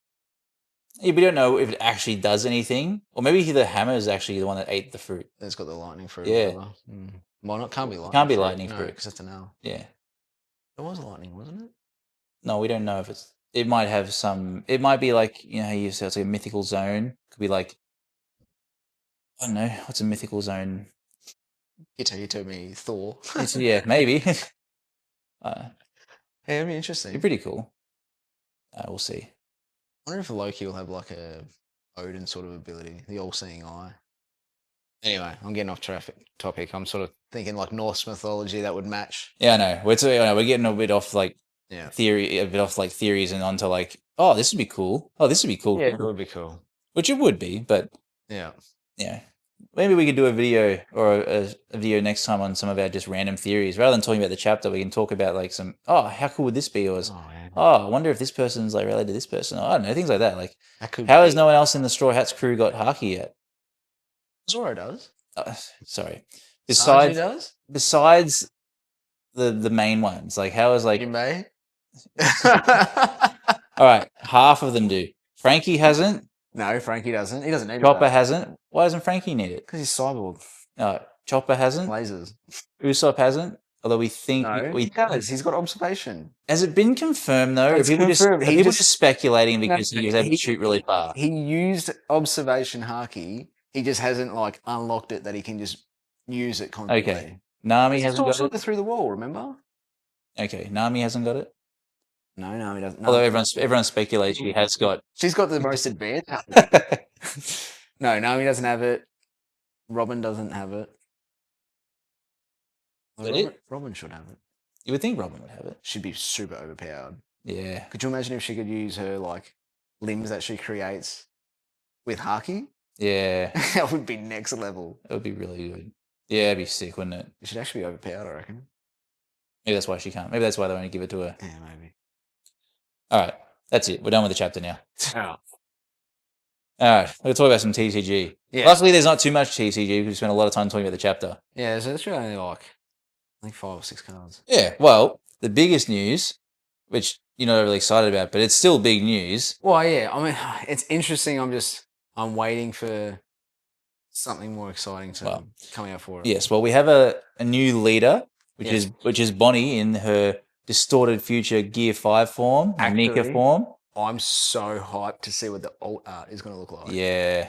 Speaker 1: Yeah, we don't know if it actually does anything, or maybe the hammer is actually the one that ate the fruit.
Speaker 2: It's got the lightning fruit.
Speaker 1: Yeah.
Speaker 2: Well, it can't be lightning.
Speaker 1: Can't be lightning fruit
Speaker 2: because it's an L.
Speaker 1: Yeah.
Speaker 2: It was lightning, wasn't it?
Speaker 1: No, we don't know if it's. It might have some. It might be like how you say it's like a mythical zone. Could be like. I don't know what's a mythical zone.
Speaker 2: You told me Thor.
Speaker 1: Yeah, maybe.
Speaker 2: Yeah, it'd be interesting.
Speaker 1: It'd be pretty cool. We'll see.
Speaker 2: I wonder if Loki will have like a Odin sort of ability, the all-seeing eye. Anyway, I'm getting off topic. I'm sort of thinking like Norse mythology that would match.
Speaker 1: Yeah, I know. We're getting a bit off like
Speaker 2: Yeah.
Speaker 1: theories and onto like, oh, this would be cool. Oh, this would be cool.
Speaker 2: Yeah, it would be cool.
Speaker 1: Which it would be, but
Speaker 2: Yeah.
Speaker 1: yeah. Maybe we could do a video or a video next time on some of our just random theories. Rather than talking about the chapter, we can talk about like some, how cool would this be? Or, I wonder if this person's like related to this person. Or, I don't know, things like that. Like, how has no one else in the Straw Hats crew got Haki yet?
Speaker 2: Zoro does.
Speaker 1: Sorry.
Speaker 2: Sanji does?
Speaker 1: Besides the main ones, like how is like
Speaker 2: Jinbei?
Speaker 1: all right, half of them do. Frankie hasn't.
Speaker 2: No, Frankie doesn't. He doesn't need
Speaker 1: Chopper hasn't. Why doesn't Frankie need it?
Speaker 2: Because he's cyborg.
Speaker 1: Chopper hasn't.
Speaker 2: Lasers.
Speaker 1: Usopp hasn't. Although we think
Speaker 2: he does. He's got observation.
Speaker 1: Has it been confirmed though?
Speaker 2: It's confirmed.
Speaker 1: Are people just speculating because he was able to shoot really far?
Speaker 2: He used observation Haki. He just hasn't like unlocked it that he can just use it constantly.
Speaker 1: Okay. Nami hasn't got it.
Speaker 2: Through the wall. Remember?
Speaker 1: Okay. Nami hasn't got it.
Speaker 2: No, Nami doesn't.
Speaker 1: Although everyone speculates she has got.
Speaker 2: She's got the most advanced. No, Nami doesn't have it. Robin doesn't have it. Robin should have it.
Speaker 1: You would think Robin would have it.
Speaker 2: She'd be super overpowered.
Speaker 1: Yeah.
Speaker 2: Could you imagine if she could use her like limbs that she creates with Haki?
Speaker 1: Yeah.
Speaker 2: That would be next level.
Speaker 1: That would be really good. Yeah, it'd be sick, wouldn't it?
Speaker 2: It should actually be overpowered, I reckon.
Speaker 1: Maybe that's why she can't. Maybe that's why they only give it to her.
Speaker 2: Yeah, maybe.
Speaker 1: All right. That's it. We're done with the chapter now.
Speaker 2: Oh.
Speaker 1: All right. Let's talk about some TCG.
Speaker 2: Yeah.
Speaker 1: Luckily, there's not too much TCG because we spent a lot of time talking about the chapter.
Speaker 2: Yeah, so it's really only like, I think 5 or 6 cards.
Speaker 1: Yeah. Well, the biggest news, which you're not really excited about, but it's still big news.
Speaker 2: Well, yeah. I mean, it's interesting. I'm waiting for something more exciting to coming out for it.
Speaker 1: Yes. Well, we have a new leader, which is Bonnie in her distorted future Gear 5 form, Nika form.
Speaker 2: I'm so hyped to see what the alt art is going to look like.
Speaker 1: Yeah.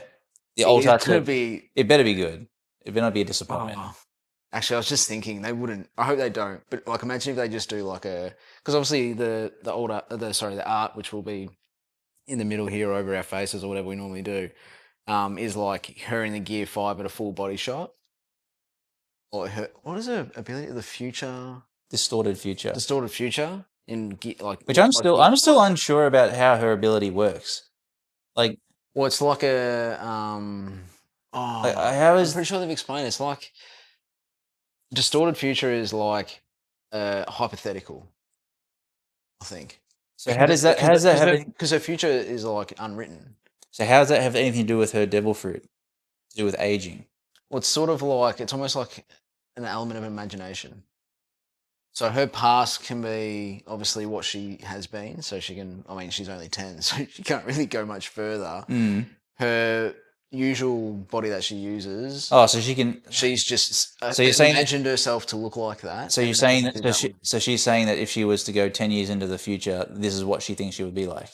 Speaker 1: The alt art
Speaker 2: could be.
Speaker 1: It better be good. It better not be a disappointment.
Speaker 2: Oh. Actually, I was just thinking they wouldn't. I hope they don't. But like, imagine if they just do like because obviously the art, which will be in the middle here over our faces or whatever we normally do, is like her in the Gear 5 at a full body shot. Or what is her ability? The future.
Speaker 1: Distorted future.
Speaker 2: In like.
Speaker 1: Which I'm still unsure about how her ability works. Like,
Speaker 2: Well, it's like a
Speaker 1: How
Speaker 2: I'm
Speaker 1: is
Speaker 2: pretty sure they've explained. It's like distorted future is like hypothetical. I think
Speaker 1: so? How does that have
Speaker 2: because her future is like unwritten.
Speaker 1: so? How does that have anything to do with her devil fruit? To do with aging?
Speaker 2: Well, it's sort of like it's almost like an element of imagination. So her past can be obviously what she has been. So she can. I mean, she's only 10, so she can't really go much further.
Speaker 1: Mm.
Speaker 2: Her usual body that she uses.
Speaker 1: Oh, so she can.
Speaker 2: She's just
Speaker 1: So you're saying that.
Speaker 2: imagined herself to look like that.
Speaker 1: So you're
Speaker 2: and
Speaker 1: saying
Speaker 2: then
Speaker 1: that.
Speaker 2: do that one.
Speaker 1: So she's saying that if she was to go 10 years into the future, this is what she thinks she would be like.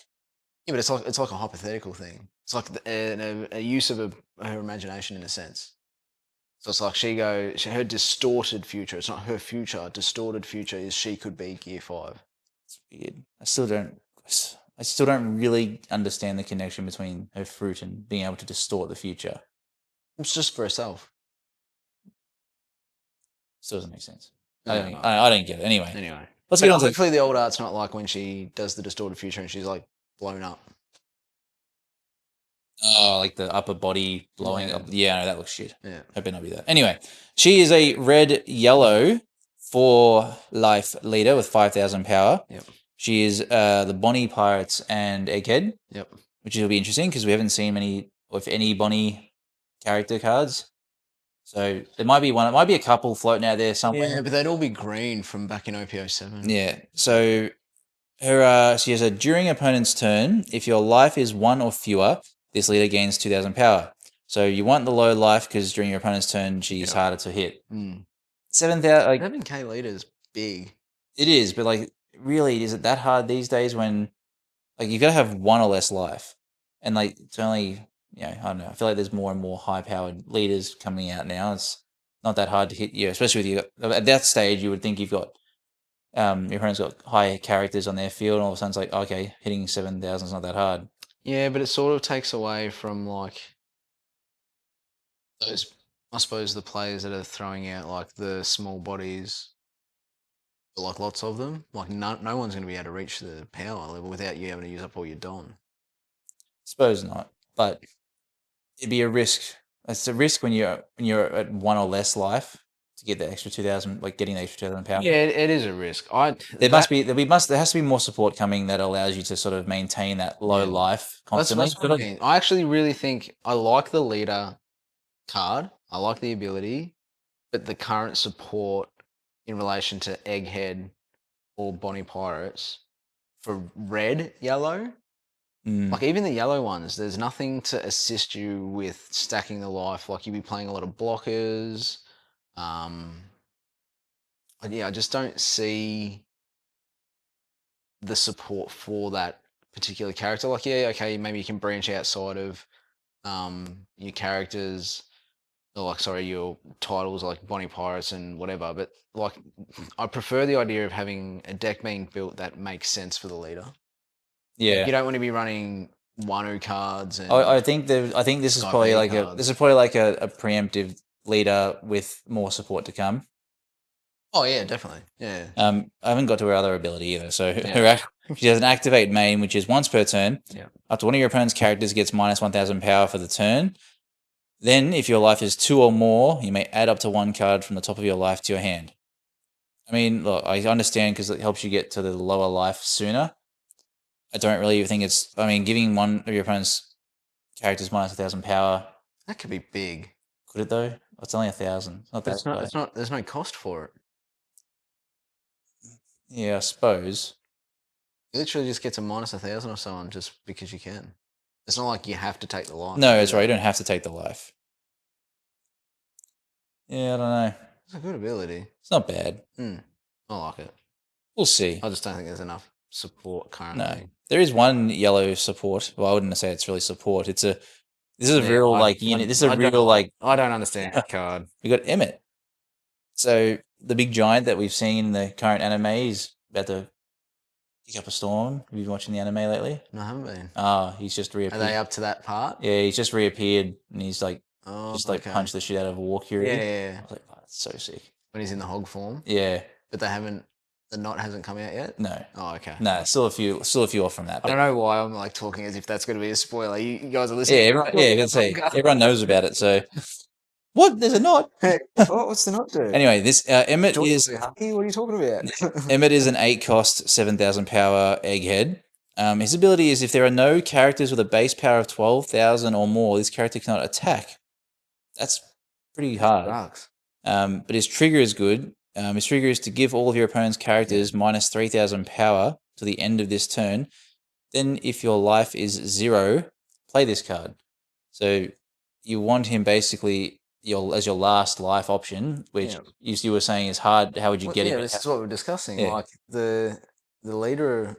Speaker 2: Yeah, but it's like a hypothetical thing. It's like a use of her imagination in a sense. So it's like her distorted future. It's not her future. Distorted future is she could be Gear 5.
Speaker 1: It's weird. I still don't really understand the connection between her fruit and being able to distort the future.
Speaker 2: It's just for herself.
Speaker 1: Still doesn't make sense.
Speaker 2: No.
Speaker 1: I don't get it. Anyway,
Speaker 2: Anyway,
Speaker 1: let's get on to
Speaker 2: hopefully the old art's not like when she does the distorted future and she's like blown up.
Speaker 1: like the upper body blowing up. Yeah, no, that looks shit.
Speaker 2: Yeah.
Speaker 1: Hope it not be that. Anyway, she is a red yellow 4-life leader with 5,000 power.
Speaker 2: Yep.
Speaker 1: She is the Bonnie Pirates and Egghead.
Speaker 2: Yep.
Speaker 1: Which will be interesting because we haven't seen many, or if any, Bonnie character cards. So there might be one. It might be a couple floating out there somewhere.
Speaker 2: Yeah, but they'd all be green from back in OPO7.
Speaker 1: Yeah. So her she has a during opponent's turn. If your life is 1 or fewer, this leader gains 2,000 power. So you want the low life because during your opponent's turn, she's harder to hit. 7,000. Like
Speaker 2: 7K leaders big.
Speaker 1: it is, but like really, is it that hard these days? When like you got to have 1 or less life, and like it's only. I don't know. I feel like there's more and more high-powered leaders coming out now. It's not that hard to hit you, especially with you. At that stage, you would think you've got your opponent's got high characters on their field, and all of a sudden it's like, okay, hitting 7,000 is not that hard.
Speaker 2: Yeah, but it sort of takes away from like those, I suppose, the players that are throwing out like the small bodies, like lots of them. Like no one's going to be able to reach the power level without you having to use up all your Don.
Speaker 1: Suppose not, but it'd be a risk. It's a risk when you're at 1 or less life to get the extra 2,000, like getting the extra 2,000 power.
Speaker 2: Yeah, it is a risk.
Speaker 1: There has to be more support coming that allows you to sort of maintain that low life constantly.
Speaker 2: That's what I mean. I actually really think I like the leader card. I like the ability, but the current support in relation to Egghead or Bonnie Pirates for red, yellow. Like even the yellow ones, there's nothing to assist you with stacking the life. Like you'd be playing a lot of blockers. Yeah, I just don't see the support for that particular character. Like, yeah, okay, maybe you can branch outside of your characters, or like, sorry, your titles like Bonnie Pirates and whatever. But like, I prefer the idea of having a deck being built that makes sense for the leader.
Speaker 1: Yeah,
Speaker 2: you don't want to be running Wanu cards. And
Speaker 1: I think this is probably like a preemptive leader with more support to come.
Speaker 2: Oh yeah, definitely. Yeah.
Speaker 1: I haven't got to her other ability either. So she has an activate main, which is once per turn.
Speaker 2: Yeah.
Speaker 1: Up to one of your opponent's characters gets minus 1,000 power for the turn. Then, if your life is 2 or more, you may add up to 1 card from the top of your life to your hand. I mean, look, I understand because it helps you get to the lower life sooner. I don't really think it's. I mean, giving one of your opponent's characters minus 1,000 power.
Speaker 2: That could be big.
Speaker 1: Could it though? It's only 1,000. Not that.
Speaker 2: It's not. There's no cost for it.
Speaker 1: Yeah, I suppose.
Speaker 2: You literally just get to minus 1,000 or so on just because you can. It's not like you have to take the life.
Speaker 1: No, that's right. You don't have to take the life. Yeah, I don't know.
Speaker 2: It's a good ability.
Speaker 1: It's not bad.
Speaker 2: I like it.
Speaker 1: We'll see.
Speaker 2: I just don't think there's enough support currently.
Speaker 1: No, there is one yellow support. Well, I wouldn't say it's really support. This is a real unit. This is a real like.
Speaker 2: I don't understand that card.
Speaker 1: We got Emmett. So the big giant that we've seen in the current anime is about to kick up a storm. Have you been watching the anime lately?
Speaker 2: No, I haven't been.
Speaker 1: He's just reappeared.
Speaker 2: Are they up to that part?
Speaker 1: Yeah, he's just reappeared and he's like punched the shit out of a Walkiri.
Speaker 2: Yeah.
Speaker 1: I was like, oh, that's so sick.
Speaker 2: When he's in the hog form.
Speaker 1: Yeah.
Speaker 2: But they haven't The knot hasn't come out yet?
Speaker 1: No.
Speaker 2: Oh, okay.
Speaker 1: No, still a few off from that.
Speaker 2: I don't know why I'm like talking as if that's going to be a spoiler. You guys are
Speaker 1: Yeah,
Speaker 2: listening.
Speaker 1: I can say everyone knows about it. So, what? There's a knot.
Speaker 2: What's the knot do?
Speaker 1: Anyway, this Emmett is
Speaker 2: What are you talking about?
Speaker 1: Emmett is an 8-cost, 7,000 power egghead. His ability is if there are no characters with a base power of 12,000 or more, this character cannot attack. That's pretty hard.
Speaker 2: Sucks.
Speaker 1: But his trigger is good. His trigger is to give all of your opponent's characters minus 3,000 power to the end of this turn. Then, if your life is 0, play this card. So you want him basically as your last life option, which you were saying is hard. How would you get him?
Speaker 2: Yeah, this is what we're discussing.
Speaker 1: Yeah.
Speaker 2: Like the leader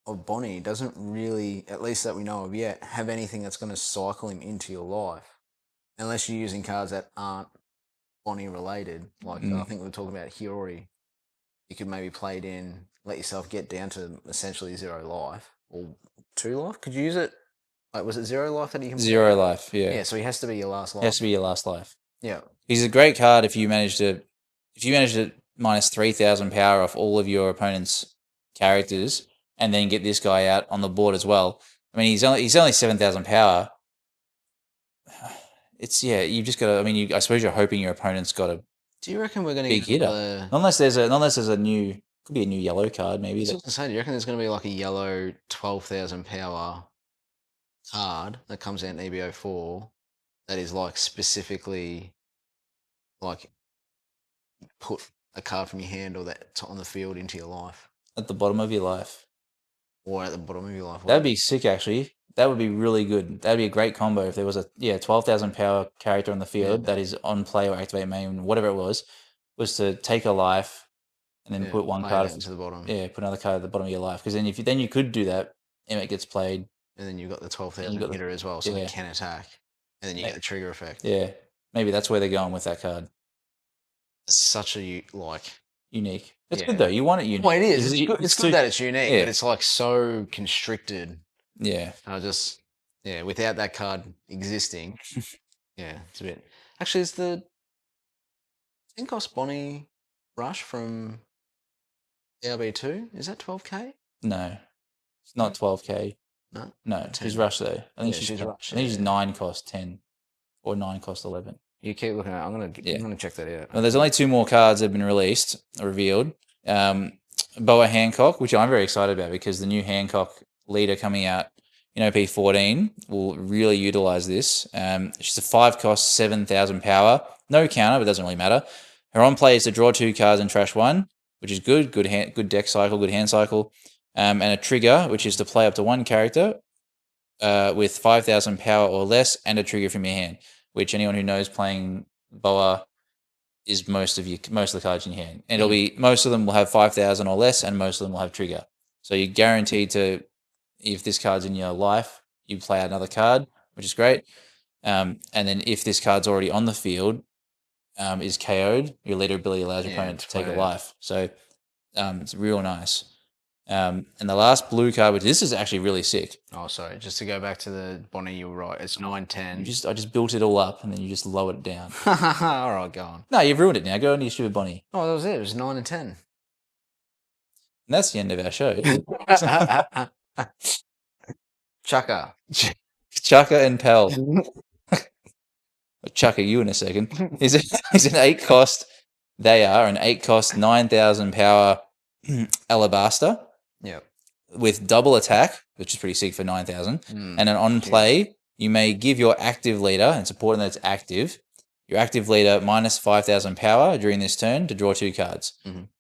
Speaker 2: of Bonnie doesn't really, at least that we know of yet, have anything that's going to cycle him into your life, unless you're using cards that aren't Bonnie related. Like I think we were talking about Hiyori. You could maybe play it in, let yourself get down to essentially 0 life or 2 life. Could you use it? Like, was it 0 life that he can?
Speaker 1: 0 life, yeah.
Speaker 2: Yeah, so he has to be your last life.
Speaker 1: He has to be your last life.
Speaker 2: Yeah.
Speaker 1: He's a great card if you manage to minus 3,000 power off all of your opponent's characters, and then get this guy out on the board as well. I mean, he's only 7,000 power. You just got to. I mean, I suppose you're hoping your opponent's got a.
Speaker 2: Do you reckon we're going to
Speaker 1: big hitter? Unless there's a new, could be a new yellow card maybe.
Speaker 2: I was going to say, do you reckon there's going to be like a yellow 12,000 power card that comes out in EBO4 that is like specifically like put a card from your hand or that's on the field into your life?
Speaker 1: At the bottom of your life.
Speaker 2: Or at the bottom of your life.
Speaker 1: That'd be sick, actually. That would be really good. That'd be a great combo if there was a 12,000 power character on the field that is on play or activate main, whatever it was to take a life and then put one card
Speaker 2: into the bottom.
Speaker 1: Yeah, put another card at the bottom of your life. Because then you could do that. Emmett gets played,
Speaker 2: and then you've got the 12,000 hitter as well, so they can attack, and then you get the trigger effect.
Speaker 1: Yeah, maybe that's where they're going with that card.
Speaker 2: It's such a
Speaker 1: unique. It's good though. You want it unique.
Speaker 2: Well, it is. It's good that it's unique, but it's like so constricted.
Speaker 1: Yeah.
Speaker 2: Without that card existing, it's a bit. Actually, is the 10-cost Bonnie Rush from ARB2, is that 12k?
Speaker 1: No, it's not 12k. No, she's Rush though. I think she's Rush. I think she's 9 cost 10 or 9 cost 11.
Speaker 2: You keep looking at it. I'm gonna check that out.
Speaker 1: Well, there's only 2 more cards that have been released, revealed. Boa Hancock, which I'm very excited about because the new Hancock leader coming out in OP14 will really utilize this. She's a 5-cost, 7,000 power. No counter, but it doesn't really matter. Her on play is to draw 2 cards and trash 1, which is good. Good deck cycle, good hand cycle. And a trigger, which is to play up to 1 character with 5,000 power or less and a trigger from your hand, which anyone who knows playing Boa is most of the cards in your hand. And it'll be, most of them will have 5,000 or less and most of them will have trigger. So you're guaranteed to, if this card's in your life, you play out another card, which is great. And then if this card's already on the field, is KO'd, your leader ability allows your opponent to take a life. So it's real nice. And the last blue card, which this is actually really sick.
Speaker 2: Oh, sorry. Just to go back to the Bonnie, you were right. It's 910.
Speaker 1: I just built it all up and then you just lowered it down.
Speaker 2: All right, go on.
Speaker 1: No, you've ruined it now. Go into your stupid Bonnie.
Speaker 2: Oh, that was it. It was 9 and 10.
Speaker 1: And that's the end of our show.
Speaker 2: Chaka.
Speaker 1: Chaka and Pell. I'll chucker you in a second. He's an 8-cost. They are an 8-cost, 9,000 power Alabaster.
Speaker 2: Yep.
Speaker 1: With double attack, which is pretty sick for 9,000. And then on play, you may give your active leader, and it's important that it's active, your active leader minus 5,000 power during this turn to draw 2 cards.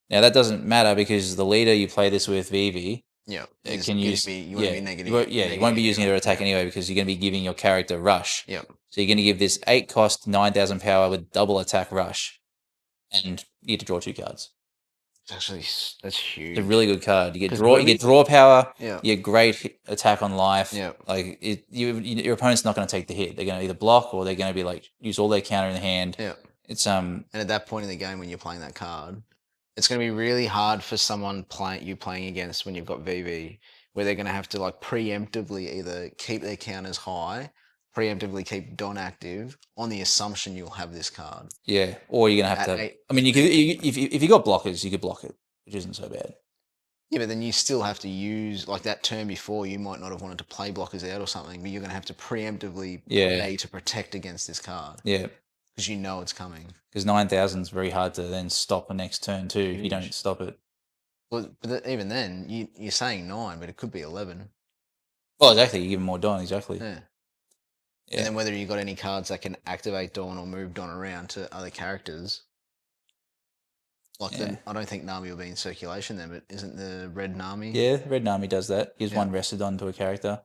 Speaker 1: Now that doesn't matter because the leader you play this with, Vivi,
Speaker 2: you won't be negative.
Speaker 1: You won't be using it to attack anyway because you're going to be giving your character Rush.
Speaker 2: Yep.
Speaker 1: So you're going to give this 8-cost, 9,000 power with double attack Rush, and you get to draw 2 cards.
Speaker 2: That's huge.
Speaker 1: It's a really good card. You get draw power.
Speaker 2: Yeah.
Speaker 1: You get great attack on life.
Speaker 2: Yeah.
Speaker 1: Like your opponent's not going to take the hit. They're going to either block or they're going to be like use all their counter in the hand.
Speaker 2: Yeah.
Speaker 1: It's
Speaker 2: And at that point in the game when you're playing that card, it's going to be really hard for someone playing against when you've got VV, where they're going to have to like preemptively either keep their counters high, preemptively keep Don active on the assumption you'll have this card.
Speaker 1: Yeah, or you're gonna have to. I mean, you could if you got blockers, you could block it. which isn't so bad.
Speaker 2: Yeah, but then you still have to use, like, that turn before, you might not have wanted to play blockers out or something, but you're going to have to preemptively play to protect against this card.
Speaker 1: Yeah.
Speaker 2: Because you know it's coming.
Speaker 1: Because 9,000 is very hard to then stop the next turn too if you don't
Speaker 2: Huge.
Speaker 1: stop it.
Speaker 2: Well, but even then, you're saying 9, but it could be 11.
Speaker 1: Well, exactly. You give them more Don, exactly.
Speaker 2: Yeah.
Speaker 1: Yeah.
Speaker 2: And then whether you got any cards that can activate Dawn or move Dawn around to other characters. Like, I don't think Nami will be in circulation then, but isn't the red Nami?
Speaker 1: Yeah, red Nami does that. Gives one rested Don to a character.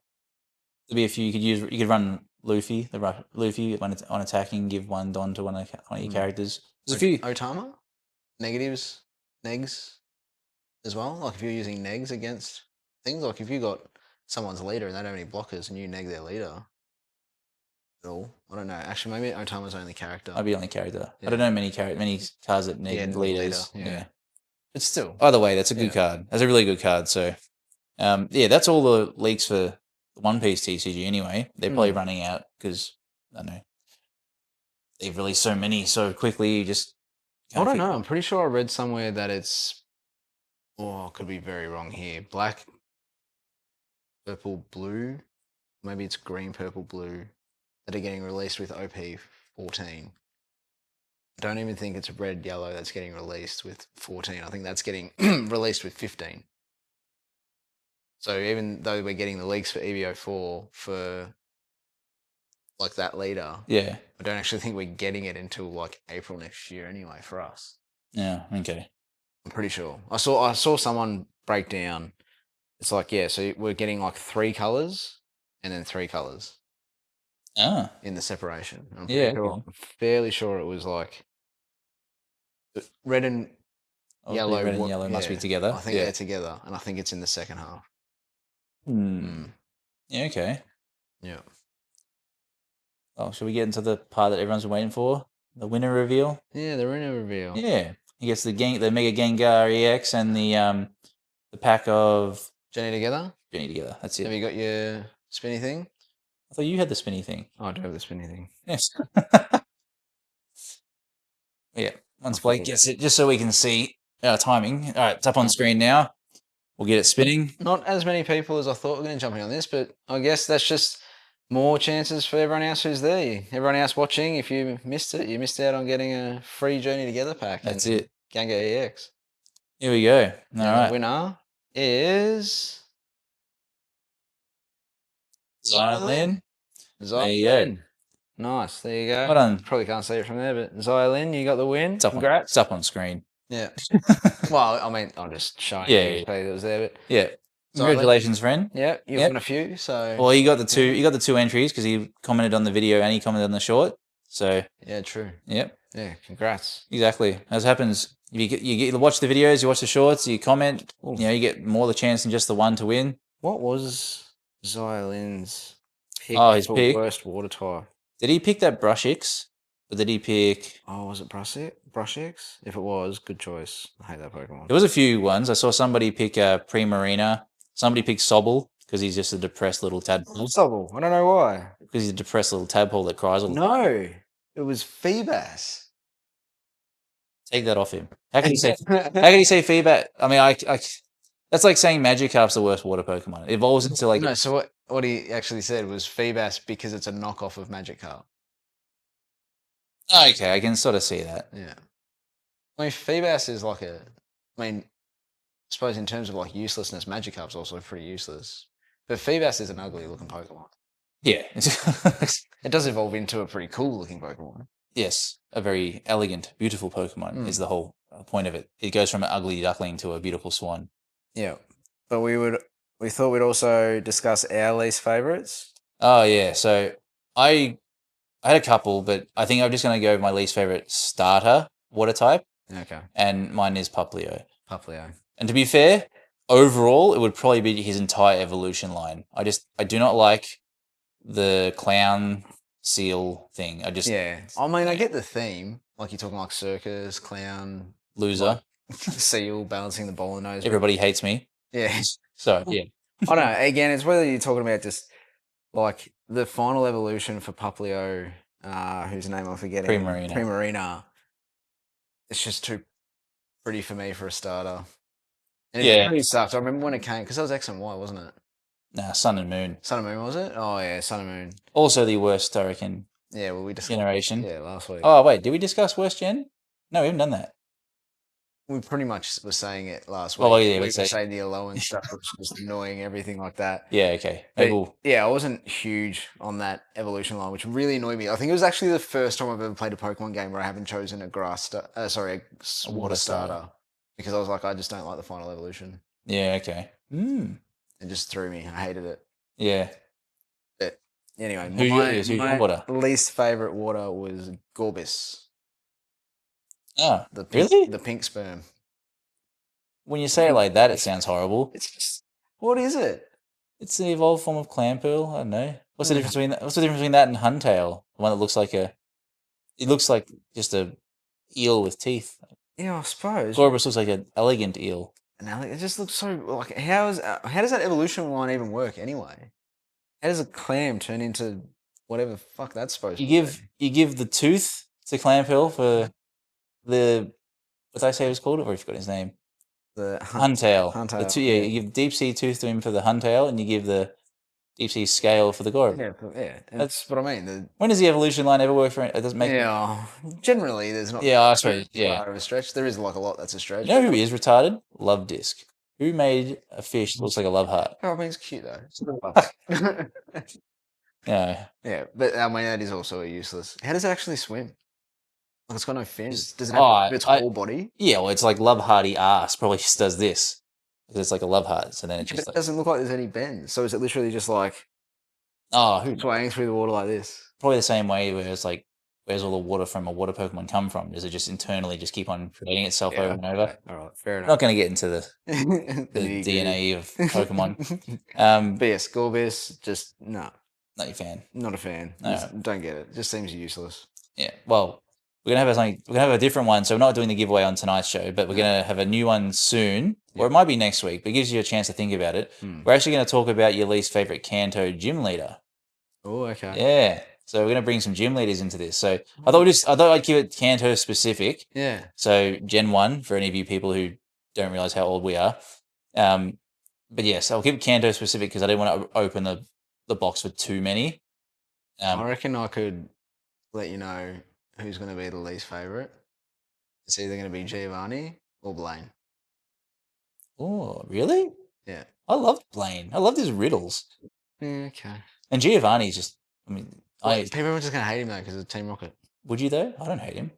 Speaker 1: There'll be a few you could run Luffy, Luffy when it's on attacking, give one Don to one of your characters. There's a few.
Speaker 2: Otama? Negatives? Negs? As well? Like, if you're using negs against things, like if you got someone's leader and they don't have any blockers and you neg their leader at all. I don't know. Actually, maybe Otama's only character.
Speaker 1: I'd be only character. I don't know many cards that neg leaders.
Speaker 2: Yeah. But still.
Speaker 1: Either way, that's a good card. That's a really good card. So, that's all the leaks for the One Piece TCG anyway. They're probably running out because, I don't know, they've released so many so quickly.
Speaker 2: I don't know. I'm pretty sure I read somewhere that it's, I could be very wrong here. Black, purple, blue. Maybe it's green, purple, blue that are getting released with OP 14. I don't even think it's red, yellow that's getting released with 14. I think that's getting released with 15. So even though we're getting the leaks for EVO4 for like that leader, I don't actually think we're getting it until like April next year anyway for us.
Speaker 1: Yeah, okay.
Speaker 2: I'm pretty sure. I saw someone break down. It's like, so we're getting like 3 colors and then 3 colors. In the separation. I'm fairly sure it was like red and yellow.
Speaker 1: Red and yellow must be together.
Speaker 2: I think they're together, and I think it's in the second half.
Speaker 1: Yeah, okay.
Speaker 2: Yeah.
Speaker 1: Well, should we get into the part that everyone's been waiting for? The winner reveal?
Speaker 2: Yeah, the winner reveal.
Speaker 1: Yeah. He gets the Mega Gengar EX and the pack of
Speaker 2: Journey Together?
Speaker 1: Journey Together, that's it.
Speaker 2: Have you got your spinny thing?
Speaker 1: I thought you had the spinny thing.
Speaker 2: Oh, I do have the spinny thing.
Speaker 1: Yes. Yeah. Once Blake gets it, just so we can see our timing. All right, it's up on screen now. We'll get it spinning.
Speaker 2: Not as many people as I thought were going to jump in on this, but I guess that's just more chances for everyone else who's there. Everyone else watching, if you missed it, you missed out on getting a free Journey Together pack.
Speaker 1: That's it.
Speaker 2: Gengar EX.
Speaker 1: Here we go. All right.
Speaker 2: The winner is
Speaker 1: Xylin.
Speaker 2: There you go. Nice. There you go.
Speaker 1: Well done.
Speaker 2: Probably can't see it from there, but Xylin, you got the win.
Speaker 1: Congrats. It's up on screen.
Speaker 2: Yeah. Well, I mean, I'm just showing you that was there, but
Speaker 1: yeah. Congratulations, friend.
Speaker 2: Yeah, you've won a few. So
Speaker 1: well, you got the two. You got the 2 entries because he commented on the video and he commented on the short. So
Speaker 2: yeah, true.
Speaker 1: Yep.
Speaker 2: Yeah. Congrats.
Speaker 1: Exactly. As happens, you watch the videos, you watch the shorts, you comment. You know, you get more the chance than just the one to win.
Speaker 2: What was Xylin's pick?
Speaker 1: Oh, his pick.
Speaker 2: Worst water type.
Speaker 1: Did he pick that Brushix? Or did he pick...
Speaker 2: Oh, was it Brushix? If it was, good choice. I hate that Pokemon.
Speaker 1: There was a few ones. I saw somebody pick Primarina. Somebody picked Sobble because he's just a depressed little tadpole.
Speaker 2: Sobble? I don't know why.
Speaker 1: Because he's a depressed little tadpole that cries all the time.
Speaker 2: No, it was Feebas.
Speaker 1: Take that off him. How can you say Feebas? I mean, that's like saying Magikarp's the worst water Pokemon. It evolves into like...
Speaker 2: No, so what he actually said was Feebas because it's a knockoff of Magikarp.
Speaker 1: Okay, I can sort of see that.
Speaker 2: Yeah. I mean, Feebas is like I suppose in terms of like uselessness, Magikarp's also pretty useless. But Feebas is an ugly looking Pokemon.
Speaker 1: Yeah.
Speaker 2: It does evolve into a pretty cool looking Pokemon.
Speaker 1: Yes, a very elegant, beautiful Pokemon is the whole point of it. It goes from an ugly duckling to a beautiful swan.
Speaker 2: Yeah. But we thought we'd also discuss our least favourites.
Speaker 1: Oh, yeah. So I had a couple, but I think I'm just going to go with my least favourite starter water type.
Speaker 2: Okay.
Speaker 1: And mine is Puplio.
Speaker 2: Puplio.
Speaker 1: And to be fair, overall, it would probably be his entire evolution line. I do not like the clown seal thing.
Speaker 2: Yeah. I mean, I get the theme. Like you're talking like circus, clown,
Speaker 1: loser,
Speaker 2: seal balancing the ball in the nose.
Speaker 1: Everybody hates me.
Speaker 2: Yeah.
Speaker 1: So, yeah.
Speaker 2: I don't know. Again, it's whether you're talking about just like the final evolution for Puplio, whose name I'm forgetting.
Speaker 1: Primarina.
Speaker 2: It's just too pretty for me for a starter. And it
Speaker 1: Yeah.
Speaker 2: really sucked. I remember when it came, because that was X and Y, wasn't it?
Speaker 1: Nah, Sun and Moon.
Speaker 2: Sun and Moon, was it? Oh, yeah, Sun and Moon.
Speaker 1: Also the worst, I reckon,
Speaker 2: Yeah, well, we discussed
Speaker 1: generation.
Speaker 2: Yeah, last week.
Speaker 1: Oh, wait, did we discuss worst gen? No, we haven't done that.
Speaker 2: We pretty much were saying it last week.
Speaker 1: Well, yeah,
Speaker 2: we were
Speaker 1: let's say-
Speaker 2: saying the allowance stuff was just annoying, everything like that.
Speaker 1: Yeah, okay.
Speaker 2: But,
Speaker 1: Maybe we'll-
Speaker 2: yeah, I wasn't huge on that evolution line, which really annoyed me. I think it was actually the first time I've ever played a Pokemon game where I haven't chosen a water starter, because I was like, I just don't like the final evolution.
Speaker 1: Yeah, okay.
Speaker 2: It just threw me. I hated it.
Speaker 1: Yeah.
Speaker 2: But anyway,
Speaker 1: Who's your water?
Speaker 2: least favorite water was Gorbis.
Speaker 1: Oh,
Speaker 2: The pink,
Speaker 1: really?
Speaker 2: The pink sperm.
Speaker 1: When you say it like that, it sounds horrible.
Speaker 2: It's just, what is it?
Speaker 1: It's the evolved form of Clamperl. I don't know. What's the difference between that and Huntail? The one that looks like it looks like just a eel with teeth.
Speaker 2: Yeah, I suppose.
Speaker 1: Gorbis looks like an elegant eel.
Speaker 2: Now it just looks so like how does that evolution line even work anyway? How does a clam turn into whatever the fuck that's supposed to be?
Speaker 1: You give the tooth to Clamperl for the what did I say it was called? I've already forgotten his name.
Speaker 2: The
Speaker 1: Huntail.
Speaker 2: Huntail,
Speaker 1: You give deep sea tooth to him for the Huntail, and you give the deep sea scale for the Gorb.
Speaker 2: Yeah, that's what I mean.
Speaker 1: When does the evolution line ever work for it? It doesn't make.
Speaker 2: Yeah, generally there's not.
Speaker 1: Yeah, I suppose.
Speaker 2: too far of a stretch. There is like a lot that's a stretch.
Speaker 1: You know who is retarded? Love Disc. Who made a fish that looks like a love heart?
Speaker 2: Oh, I mean, it's cute though.
Speaker 1: Yeah.
Speaker 2: Yeah, but I mean that is also useless. How does it actually swim? Like it's got no fins. Does it have its whole body?
Speaker 1: Yeah, well, it's like love hearty ass. Probably just does this because it's like a love heart. So then it just
Speaker 2: But it doesn't look like there's any bends. So is it literally just like
Speaker 1: who
Speaker 2: swaying through the water like this?
Speaker 1: probably the same way where it's like where's all the water from a water Pokemon come from? Does it just internally just keep on creating itself over and over?
Speaker 2: Okay. All right, fair
Speaker 1: I'm
Speaker 2: enough.
Speaker 1: not going to get into the DNA of Pokemon.
Speaker 2: But yeah, Scorbis, just no.
Speaker 1: Not your fan.
Speaker 2: Not a fan.
Speaker 1: No.
Speaker 2: Just don't get it. Just seems useless.
Speaker 1: Yeah. Well, we're gonna have a different one. So we're not doing the giveaway on tonight's show, but we're gonna have a new one soon, or it might be next week. But it gives you a chance to think about it. We're actually gonna talk about your least favorite Kanto gym leader.
Speaker 2: Oh, okay.
Speaker 1: Yeah. So we're gonna bring some gym leaders into this. So I thought I'd give it Kanto specific.
Speaker 2: Yeah.
Speaker 1: So Gen 1 for any of you people who don't realize how old we are. But yes, I'll keep it Kanto specific because I didn't want to open the box for too many.
Speaker 2: I reckon I could let you know who's going to be the least favorite. It's either going to be Giovanni or Blaine.
Speaker 1: Oh, really?
Speaker 2: Yeah.
Speaker 1: I love Blaine. I love his riddles.
Speaker 2: Yeah, okay.
Speaker 1: And Giovanni's just, I mean,
Speaker 2: people are just going to hate him though because of Team Rocket.
Speaker 1: Would you though? I don't hate him.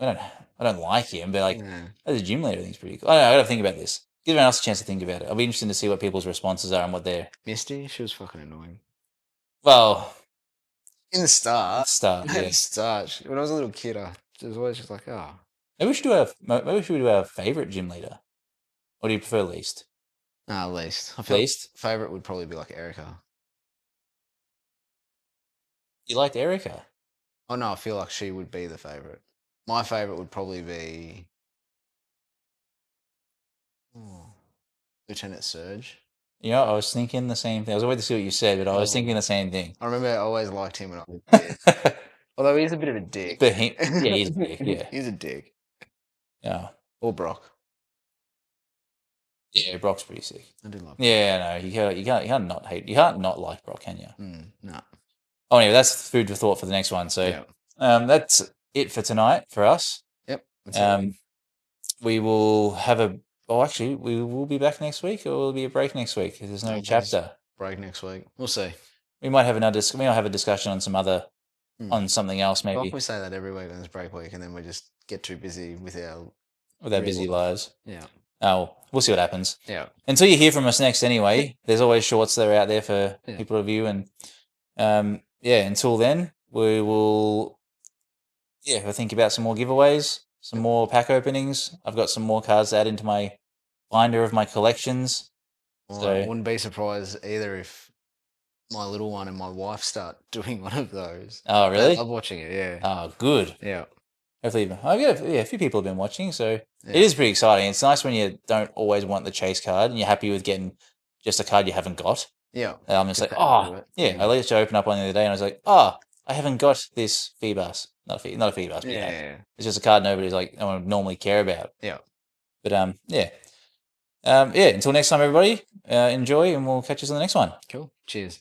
Speaker 1: I don't like him, but like as a gym leader, I think it's pretty cool. I don't know, I got to think about this. Give everyone else a chance to think about it. I'll be interested to see what people's responses are and what they're.
Speaker 2: Misty, she was fucking annoying.
Speaker 1: Well,
Speaker 2: in the start.
Speaker 1: Yeah.
Speaker 2: At the start. When I was a little kid, I was always just like, oh.
Speaker 1: Maybe we should do our favorite gym leader. Or do you prefer least?
Speaker 2: Least. I feel
Speaker 1: Least?
Speaker 2: Like favorite would probably be like Erica.
Speaker 1: You liked Erica?
Speaker 2: Oh no, I feel like she would be the favorite. My favorite would probably be Lieutenant Surge.
Speaker 1: You know, I was thinking the same thing. I was waiting to see what you said, but I was thinking the same thing.
Speaker 2: I remember I always liked him when I was a kid. Although he's a bit of a dick.
Speaker 1: But he's a dick, yeah.
Speaker 2: He's a dick.
Speaker 1: Yeah.
Speaker 2: Or Brock.
Speaker 1: Yeah, Brock's pretty sick.
Speaker 2: I do love Brock.
Speaker 1: Yeah, no, you can't not hate. You can't not like Brock, can you?
Speaker 2: No.
Speaker 1: Oh, anyway, that's food for thought for the next one. So, that's it for tonight for us.
Speaker 2: Yep.
Speaker 1: We will have we will be back next week, or will be a break next week because there's no chapter.
Speaker 2: Break next week. We'll see.
Speaker 1: We might have a discussion on on something else maybe.
Speaker 2: We say that every week on this break week, and then we just get too busy with our
Speaker 1: busy lives.
Speaker 2: Yeah.
Speaker 1: Oh, we'll see what happens.
Speaker 2: Yeah.
Speaker 1: Until you hear from us next, anyway. There's always shorts that are out there for people to view, and until then, we will. Yeah, we'll think about some more giveaways, some more pack openings. I've got some more cards to add into my binder of my collections.
Speaker 2: Well, I wouldn't be surprised either if my little one and my wife start doing one of those.
Speaker 1: Oh, really?
Speaker 2: I love watching it, yeah.
Speaker 1: Oh, good.
Speaker 2: Yeah.
Speaker 1: Hopefully, a few people have been watching, so it is pretty exciting. It's nice when you don't always want the chase card and you're happy with getting just a card you haven't got.
Speaker 2: Yeah.
Speaker 1: I'm just like, I let you open up one the other day and I was like, I haven't got this Feebas. Not a Feebas, but it's just a card no one would normally care about.
Speaker 2: Yeah.
Speaker 1: But Until next time, everybody, enjoy, and we'll catch us on the next one.
Speaker 2: Cool. Cheers.